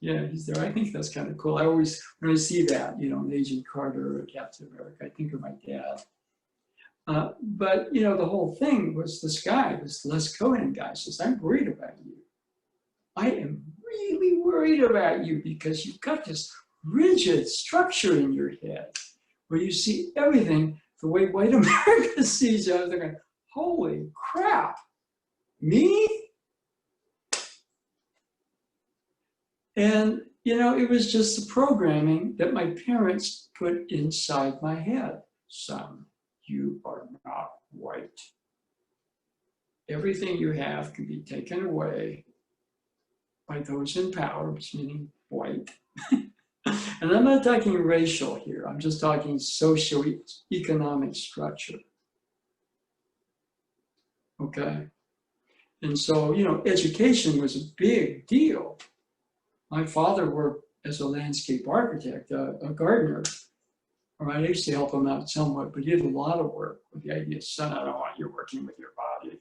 yeah, he's there. I think that's kind of cool. I always, when I see that, you know, an Agent Carter or Captain America, I think of my dad. But, you know, the whole thing was this guy, this Les Cohen guy says, I'm worried about you. I am really worried about you because you've got this rigid structure in your head where you see everything the way white America sees it. They're going, holy crap, me? And you know, it was just the programming that my parents put inside my head. Son, you are not white. Everything you have can be taken away by those in power, meaning white. And I'm not talking racial here. I'm just talking socio-economic structure. Okay? And so, you know, education was a big deal. My father worked as a landscape architect, a gardener. All right, I used to help him out somewhat, but he did a lot of work with the idea, son, I don't want you working with your body.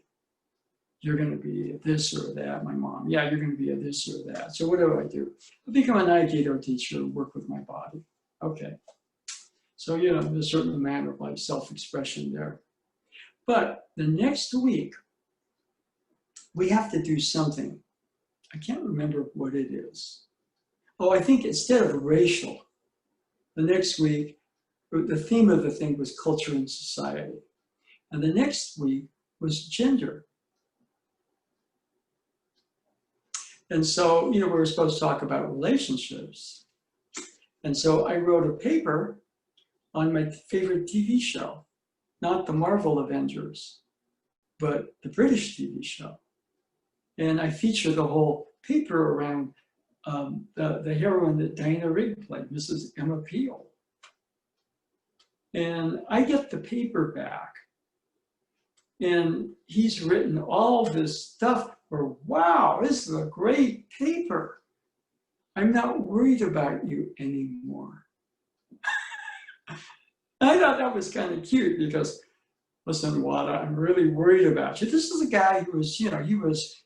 You're going to be a this or that. My mom, yeah, you're going to be a this or that. So what do? I become an Aikido teacher, work with my body. Okay. So, you know, there's a certain amount of like self-expression there. But the next week, we have to do something. I can't remember what it is. Oh, I think instead of racial, the next week, the theme of the thing was culture and society. And the next week was gender. And so, you know, we were supposed to talk about relationships. And so I wrote a paper on my favorite TV show, not the Marvel Avengers, but the British TV show. And I featured the whole paper around the heroine that Diana Rigg played, Mrs. Emma Peel. And I get the paper back, and he's written all this stuff for, wow, this is a great paper. I'm not worried about you anymore. I thought that was kind of cute because, listen, Wada, I'm really worried about you. This is a guy who was, you know, he was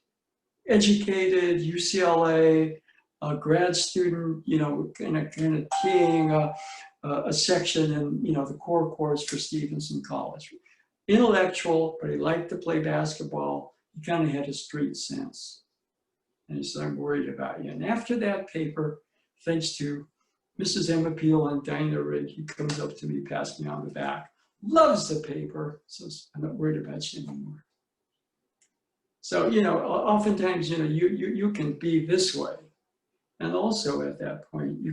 educated, UCLA, a grad student, you know, kind of teeing a section in, you know, the core course for Stevenson College. Intellectual, but he liked to play basketball. He kind of had a street sense. And he said, I'm worried about you. And after that paper, thanks to Mrs. Emma Peel and Diana Rigg, he comes up to me, pats me on the back, loves the paper, says, I'm not worried about you anymore. So, you know, oftentimes, you know, you can be this way. And also at that point,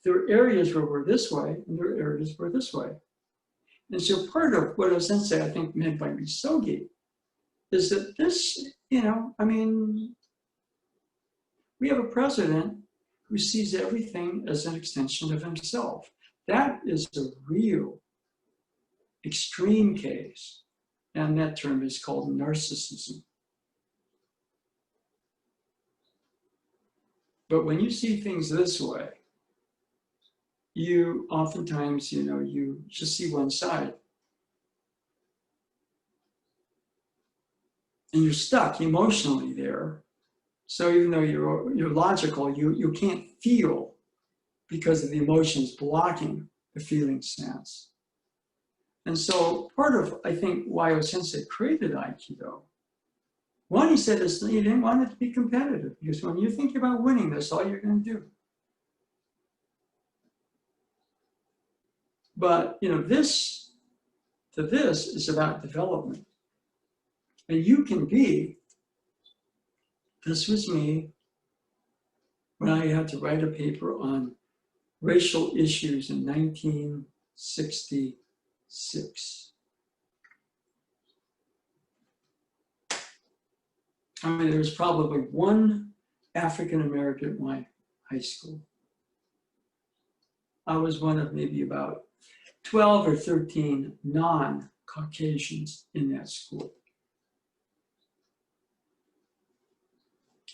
there are areas where we're this way, and there are areas where we're this way. And so part of what Sensei, I think, meant by Misogi is that this, you know, I mean, we have a president who sees everything as an extension of himself. That is a real extreme case. And that term is called narcissism. But when you see things this way, you oftentimes, you know, you just see one side. And you're stuck emotionally there. So even though you're logical, you can't feel because of the emotions blocking the feeling sense. And so part of, I think, why Sensei created Aikido, one, he said, he didn't want it to be competitive, because when you think about winning, that's all you're going to do. But, you know, this is about development. And you can be, this was me when I had to write a paper on racial issues in 1966. I mean, there was probably one African American at my high school. I was one of maybe about 12 or 13 non-Caucasians in that school.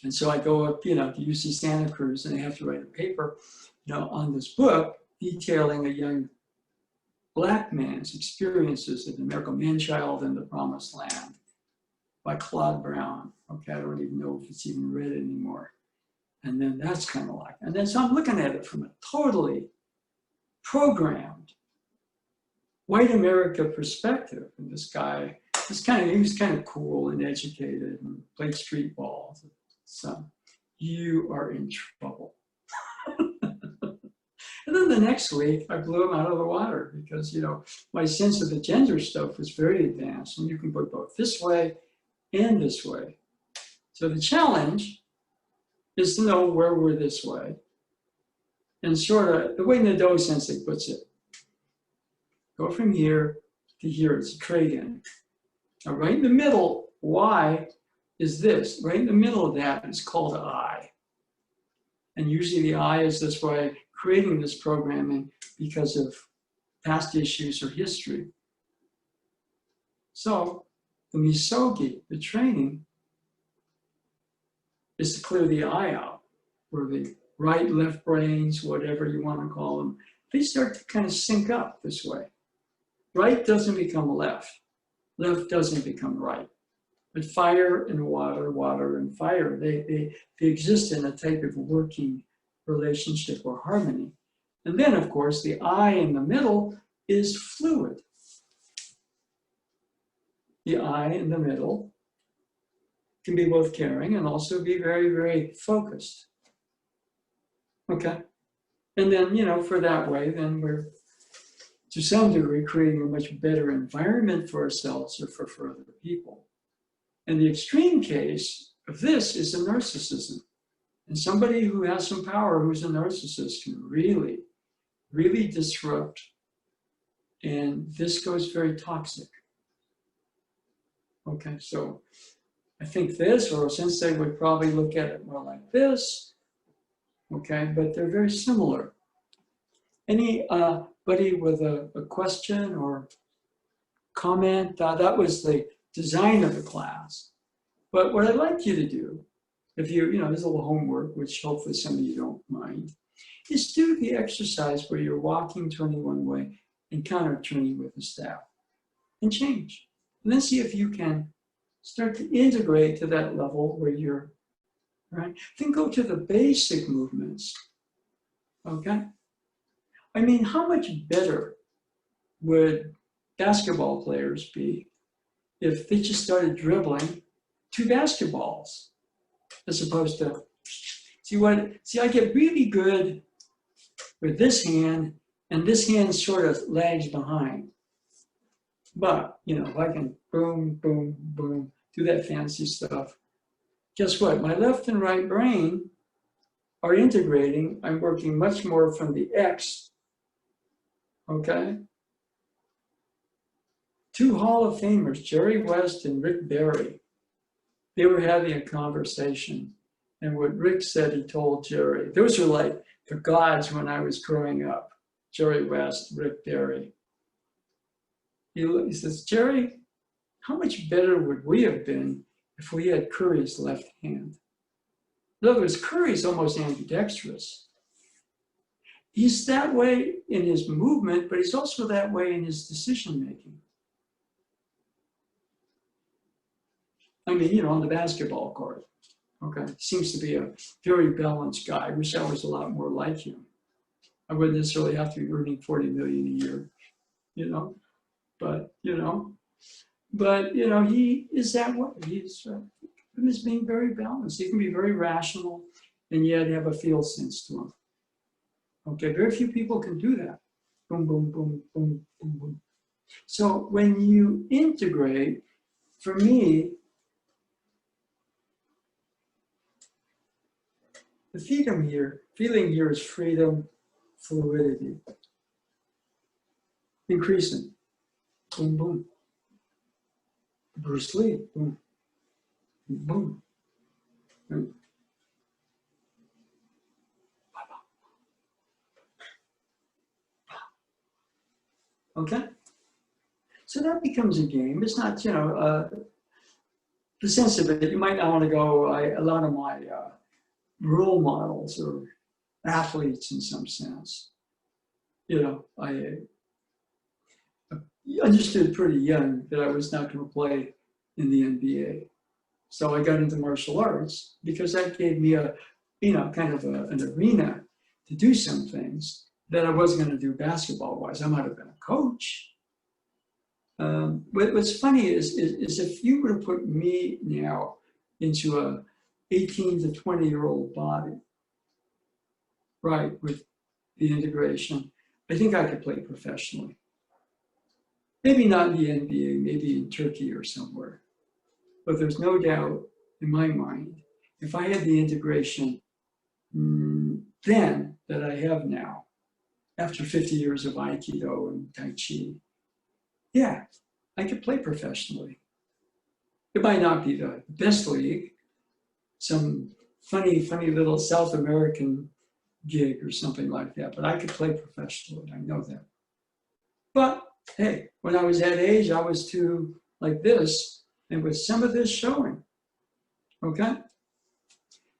And so I go up, you know, to UC Santa Cruz, and I have to write a paper, you know, on this book detailing a young Black man's experiences as an American man-child in the Promised Land by Claude Brown. Okay, I don't even know if it's even read anymore. And then that's kind of like, and then so I'm looking at it from a totally programmed white America perspective. And this guy, he was kind of cool and educated and played street ball. So you are in trouble. And then the next week, I blew him out of the water because, you know, my sense of the gender stuff was very advanced, and you can go both this way and this way. So the challenge is to know where we're this way and sort of, the way Nadeau Sensei puts it, go from here to here, it's a trade-in. Now, right in the middle, Y is this. Right in the middle of that is called I. And usually the I is this way, creating this programming because of past issues or history. So the misogi, the training, is to clear the I out, where the right, left brains, whatever you want to call them, they start to kind of sync up this way. Right doesn't become left. Left doesn't become right. But fire and water, water and fire, they exist in a type of working relationship or harmony. And then, of course, the I in the middle is fluid. The I in the middle can be both caring and also be very, very focused. Okay? And then, you know, for that way, then we're, to some degree, creating a much better environment for ourselves or for other people. And the extreme case of this is a narcissism. And somebody who has some power, who's a narcissist, can really, really disrupt. And this goes very toxic. Okay, so I think this, or Sensei would probably look at it more like this. Okay, but they're very similar. Anybody with a question or comment? That was the design of the class. But what I'd like you to do, if you know, there's a little homework, which hopefully some of you don't mind, is do the exercise where you're walking, turning one way, and counter turning with the staff, and change. And then see if you can start to integrate to that level where you're, right? Then go to the basic movements, okay? I mean, how much better would basketball players be if they just started dribbling 2 basketballs as opposed to, see, I get really good with this hand, and this hand sort of lags behind. But, you know, if I can boom, boom, boom, do that fancy stuff, guess what? My left and right brain are integrating. I'm working much more from the X, okay? 2 Hall of Famers, Jerry West and Rick Barry, they were having a conversation. And what Rick said, he told Jerry, those were like the gods when I was growing up. Jerry West, Rick Barry. He says, Jerry, how much better would we have been if we had Curry's left hand? In other words, Curry's almost ambidextrous. He's that way in his movement, but he's also that way in his decision making. I mean, you know, on the basketball court, okay? Seems to be a very balanced guy. I wish I was a lot more like him. I wouldn't necessarily have to be earning $40 million a year, you know? But, you know, he is that way. He's being very balanced. He can be very rational and yet have a feel sense to him. Okay, very few people can do that. Boom, boom, boom, boom, boom, boom. So when you integrate, for me, the feeling here is freedom, fluidity. Increasing. Boom, boom. Bruce Lee, boom, boom. boom. Okay? So that becomes a game. It's not, you know, the sense of it, you might not want to go, a lot of my role models or athletes in some sense, you know, I understood pretty young that I was not going to play in the NBA. So I got into martial arts because that gave me a, you know, kind of an arena to do some things that I wasn't going to do basketball-wise. I might have been a coach. But what's funny is if you were to put me now into a 18 to 20-year-old body, right, with the integration, I think I could play professionally. Maybe not in the NBA, maybe in Turkey or somewhere. But there's no doubt in my mind, if I had the integration, then that I have now, after 50 years of Aikido and Tai Chi, yeah, I could play professionally. It might not be the best league, some funny little South American gig or something like that, but I could play professionally, I know that. But hey, when I was that age, I was too like this, and with some of this showing, okay?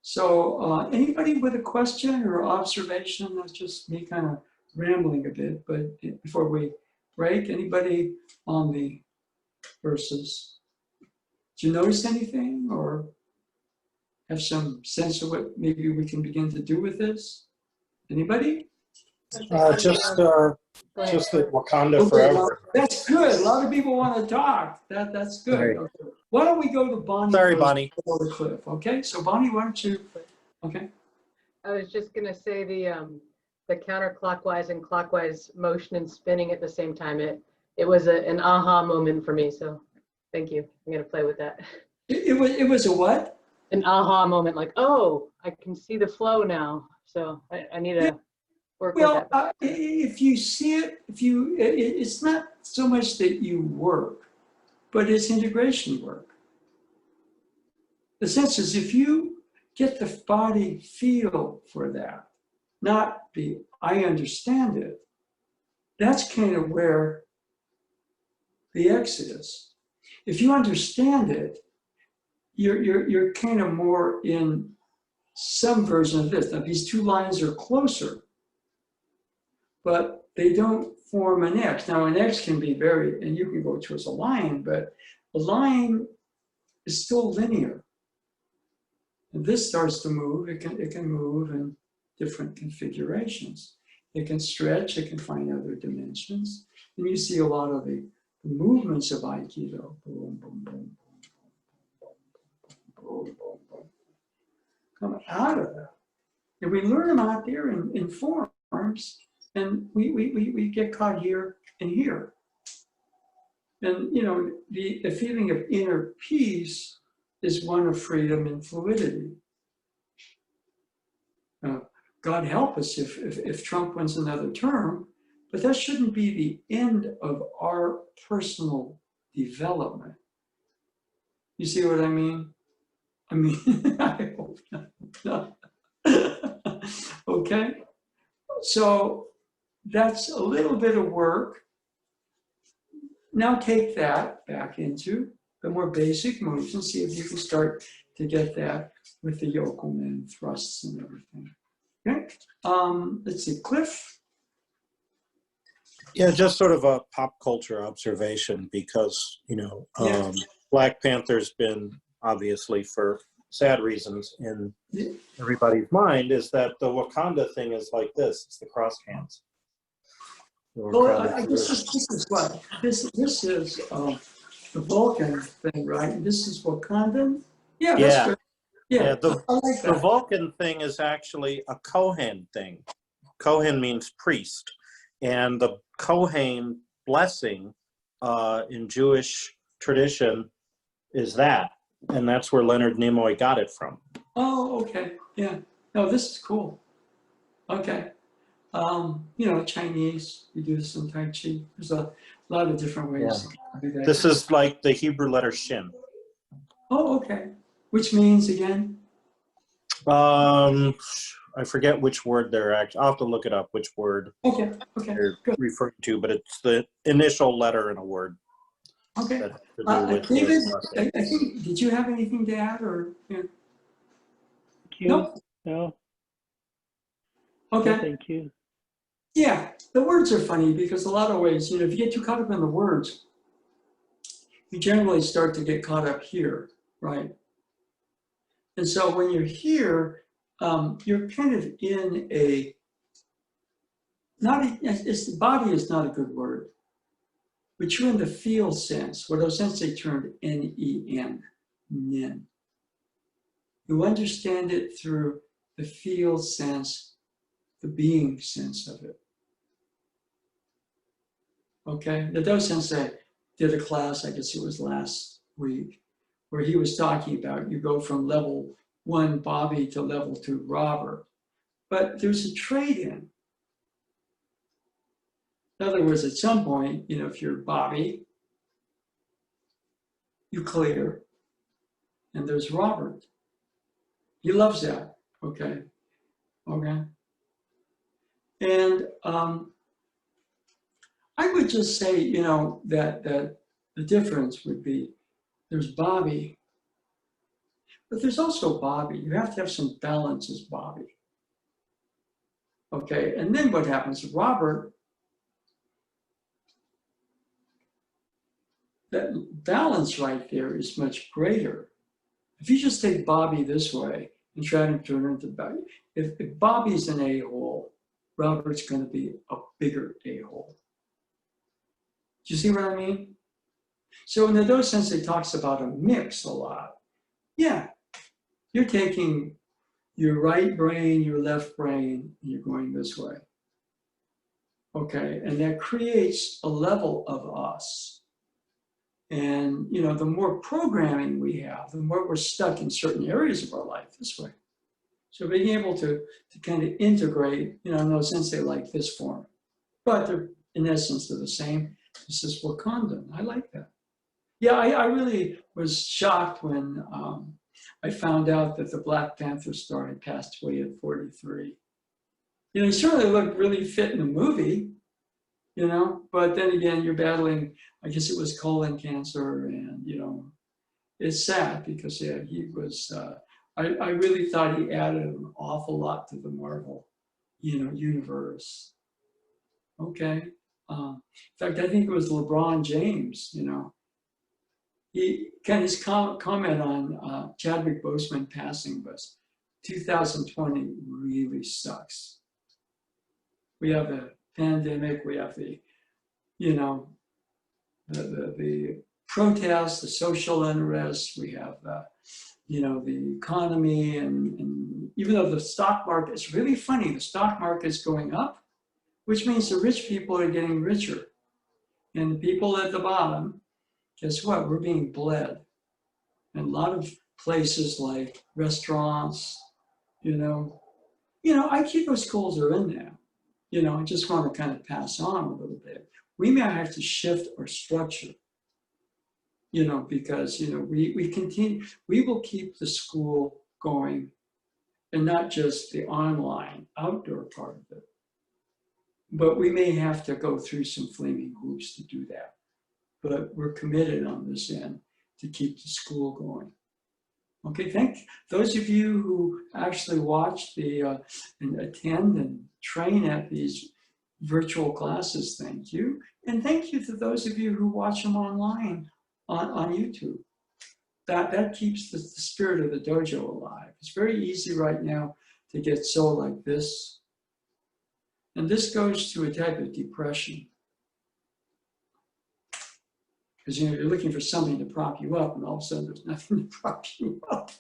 So anybody with a question or observation? That's just me kind of rambling a bit, but before we break, anybody on the verses? Did you notice anything or have some sense of what maybe we can begin to do with this? Anybody? Just that Wakanda Okay, forever. that's good. A lot of people want to talk. That's good. Right. Okay. Why don't we go to Bonnie? Sorry, first Bonnie. before the cliff, okay? So Bonnie, why don't you? Okay. I was just gonna say the counterclockwise and clockwise motion and spinning at the same time. It was an aha moment for me. So thank you. I'm gonna play with that. It was a what? An aha moment, like, oh, I can see the flow now. So I need to work with Well, that. if you see it, it's not so much that you work, but it's integration work. The sense is if you get the body feel for that, not the I understand it, that's kind of where the X is. If you understand it, you're kind of more in some version of this. Now these two lines are closer, but they don't form an X. Now an X can be very, and you can go towards a line, but a line is still linear. And this starts to move, it can move in different configurations. It can stretch, it can find other dimensions. And you see a lot of the movements of Aikido, boom, boom, boom, boom, boom, boom, come out of that. And we learn them out there in forms, and we get caught here and here. And you know, the feeling of inner peace is one of freedom and fluidity. God help us if Trump wins another term, but that shouldn't be the end of our personal development. You see what I mean? I mean, I hope not. Okay, so that's a little bit of work. Now take that back into the more basic moves and see if you can start to get that with the yokomen thrusts and everything. Okay, let's see, Cliff. Yeah, just sort of a pop culture observation because, you know, Black Panther's been obviously for sad reasons in everybody's mind is that the Wakanda thing is like this. It's the cross hands. Well, I guess this is what, this is the Vulcan thing, right? This is Wakandan? Yeah, that's good. Yeah, the I like the that. Vulcan thing is actually a Kohen thing. Kohen means priest. And the Kohen blessing in Jewish tradition is that. And that's where Leonard Nimoy got it from. Oh, okay, yeah. No, this is cool. Okay. You know, Chinese, we do this in Tai Chi. There's a lot of different ways to do that. This is like the Hebrew letter Shin. Oh, okay. Which means again? I forget which word they're actually, I'll have to look it up, which word Okay, they're good. referring to, but it's the initial letter in a word. Okay. That has to do with David, the I think, did you have anything to add or? Yeah. Thank you. No? No. Okay. No, thank you. Yeah, the words are funny because a lot of ways, you know, if you get too caught up in the words, you generally start to get caught up here, right? And so when you're here, you're kind of in a, the body is not a good word, but you're in the feel sense, what Osensei termed N-E-N, nen. You understand it through the feel sense, the being sense of it. Okay, the Do-sensei did a class, I guess it was last week, where he was talking about you go from level 1 Bobby to level 2 Robert. but there's a trade-in. In other words, at some point, you know, if you're Bobby, you clear, and there's Robert. He loves that. Okay. Okay. And I would just say, you know, that the difference would be there's Bobby, but there's also Bobby. You have to have some balance as Bobby. Okay. And then what happens? Robert, that balance right there is much greater. If you just take Bobby this way and try to turn it into Bobby, if Bobby's an a-hole, Robert's going to be a bigger a-hole. Do you see what I mean? So in the Dose Sensei talks about a mix a lot. Yeah, you're taking your right brain, your left brain, and you're going this way. Okay, and that creates a level of us. And, you know, the more programming we have, the more we're stuck in certain areas of our life this way. So being able to kind of integrate, you know, no sensei like this form, but they're, in essence, they're the same. This is Wakandan. I like that. Yeah, I really was shocked when I found out that the Black Panther star had passed away at 43. You know, he certainly looked really fit in the movie, you know, but then again, you're battling, I guess it was colon cancer, and, you know, it's sad because, yeah, he was, I really thought he added an awful lot to the Marvel, you know, universe. Okay. In fact, I think it was LeBron James, you know, he kind of his comment on Chadwick Boseman passing was 2020 really sucks. We have the pandemic, we have the, you know, the protests, the social unrest, we have the, you know, the economy, and even though the stock market, it's really funny, the stock market's going up, which means the rich people are getting richer. And the people at the bottom, guess what? We're being bled. And a lot of places like restaurants, you know, Aikido schools are in there. You know, I just want to kind of pass on a little bit. We may have to shift our structure, you know, because, you know, we will keep the school going, and not just the online outdoor part of it. But we may have to go through some flaming hoops to do that. But we're committed on this end to keep the school going. Okay, thank those of you who actually watch and attend and train at these virtual classes, thank you. And thank you to those of you who watch them online on YouTube. That keeps the spirit of the dojo alive. It's very easy right now to get so like this. And this goes to a type of depression. Because, you know, you're looking for something to prop you up, and all of a sudden there's nothing to prop you up.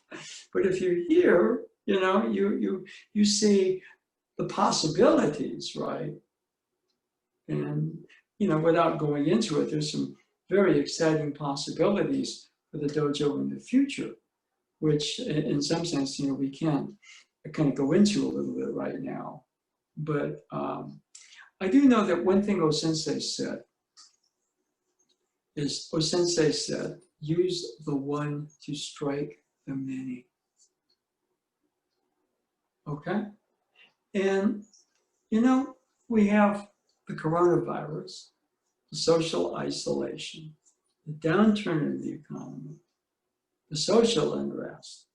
But if you're here, you know, you see the possibilities, right? And, you know, without going into it, there's some very exciting possibilities for the dojo in the future, which in some sense, you know, we can't kind of go into a little bit right now. But I do know that one thing O-sensei said is, O-sensei said, use the one to strike the many. Okay? And, you know, we have the coronavirus, the social isolation, the downturn in the economy, the social unrest,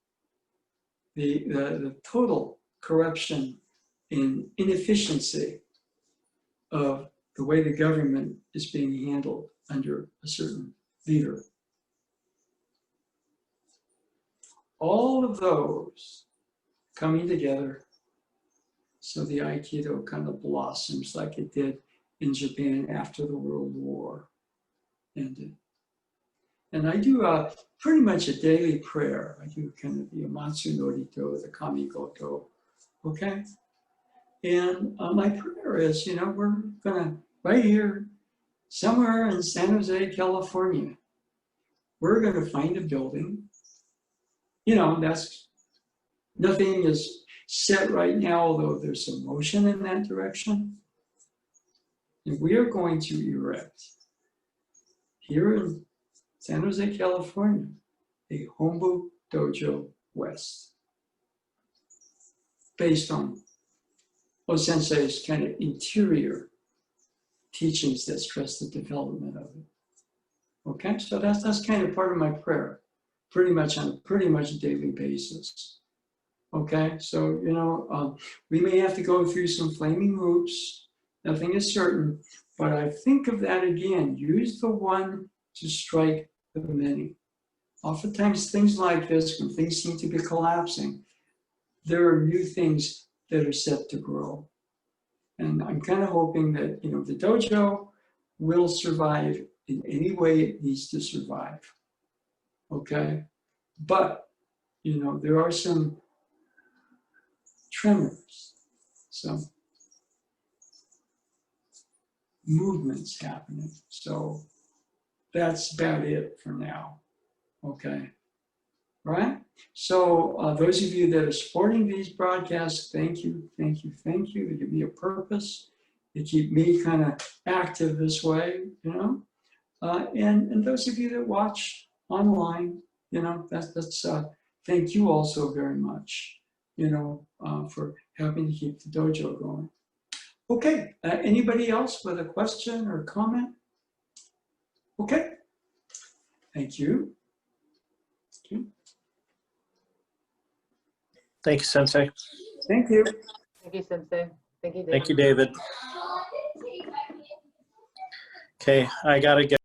the total corruption and inefficiency of the way the government is being handled under a certain leader. All of those coming together so the Aikido kind of blossoms like it did in Japan after the World War ended. And I do pretty much a daily prayer. I do kind of the Amatsu Norito, the Kamigoto, okay? And my prayer is, you know, we're gonna, right here, somewhere in San Jose, California, we're gonna find a building. You know, that's, nothing is set right now, although there's some motion in that direction. And we are going to erect here in San Jose, California, a Hombu Dojo West, based on O-sensei's kind of interior teachings that stress the development of it. Okay, so that's kind of part of my prayer, pretty much on a pretty much daily basis. Okay, so we may have to go through some flaming hoops. Nothing is certain, but I think of that again. Use the one to strike the many. Oftentimes, things like this, when things seem to be collapsing, there are new things that are set to grow. And I'm kind of hoping that the dojo will survive in any way it needs to survive. Okay, but there are some tremors, some movements happening. So that's about it for now. Okay, right? So those of you that are supporting these broadcasts, thank you, thank you, thank you. They give me a purpose. They keep me kind of active this way, and those of you that watch online, that's thank you also very much, for helping to keep the dojo going. Okay, anybody else with a question or comment? Okay, thank you. Thank you, Sensei. Thank you. Thank you, Sensei. Thank you, David. Thank you, David. Okay, I gotta get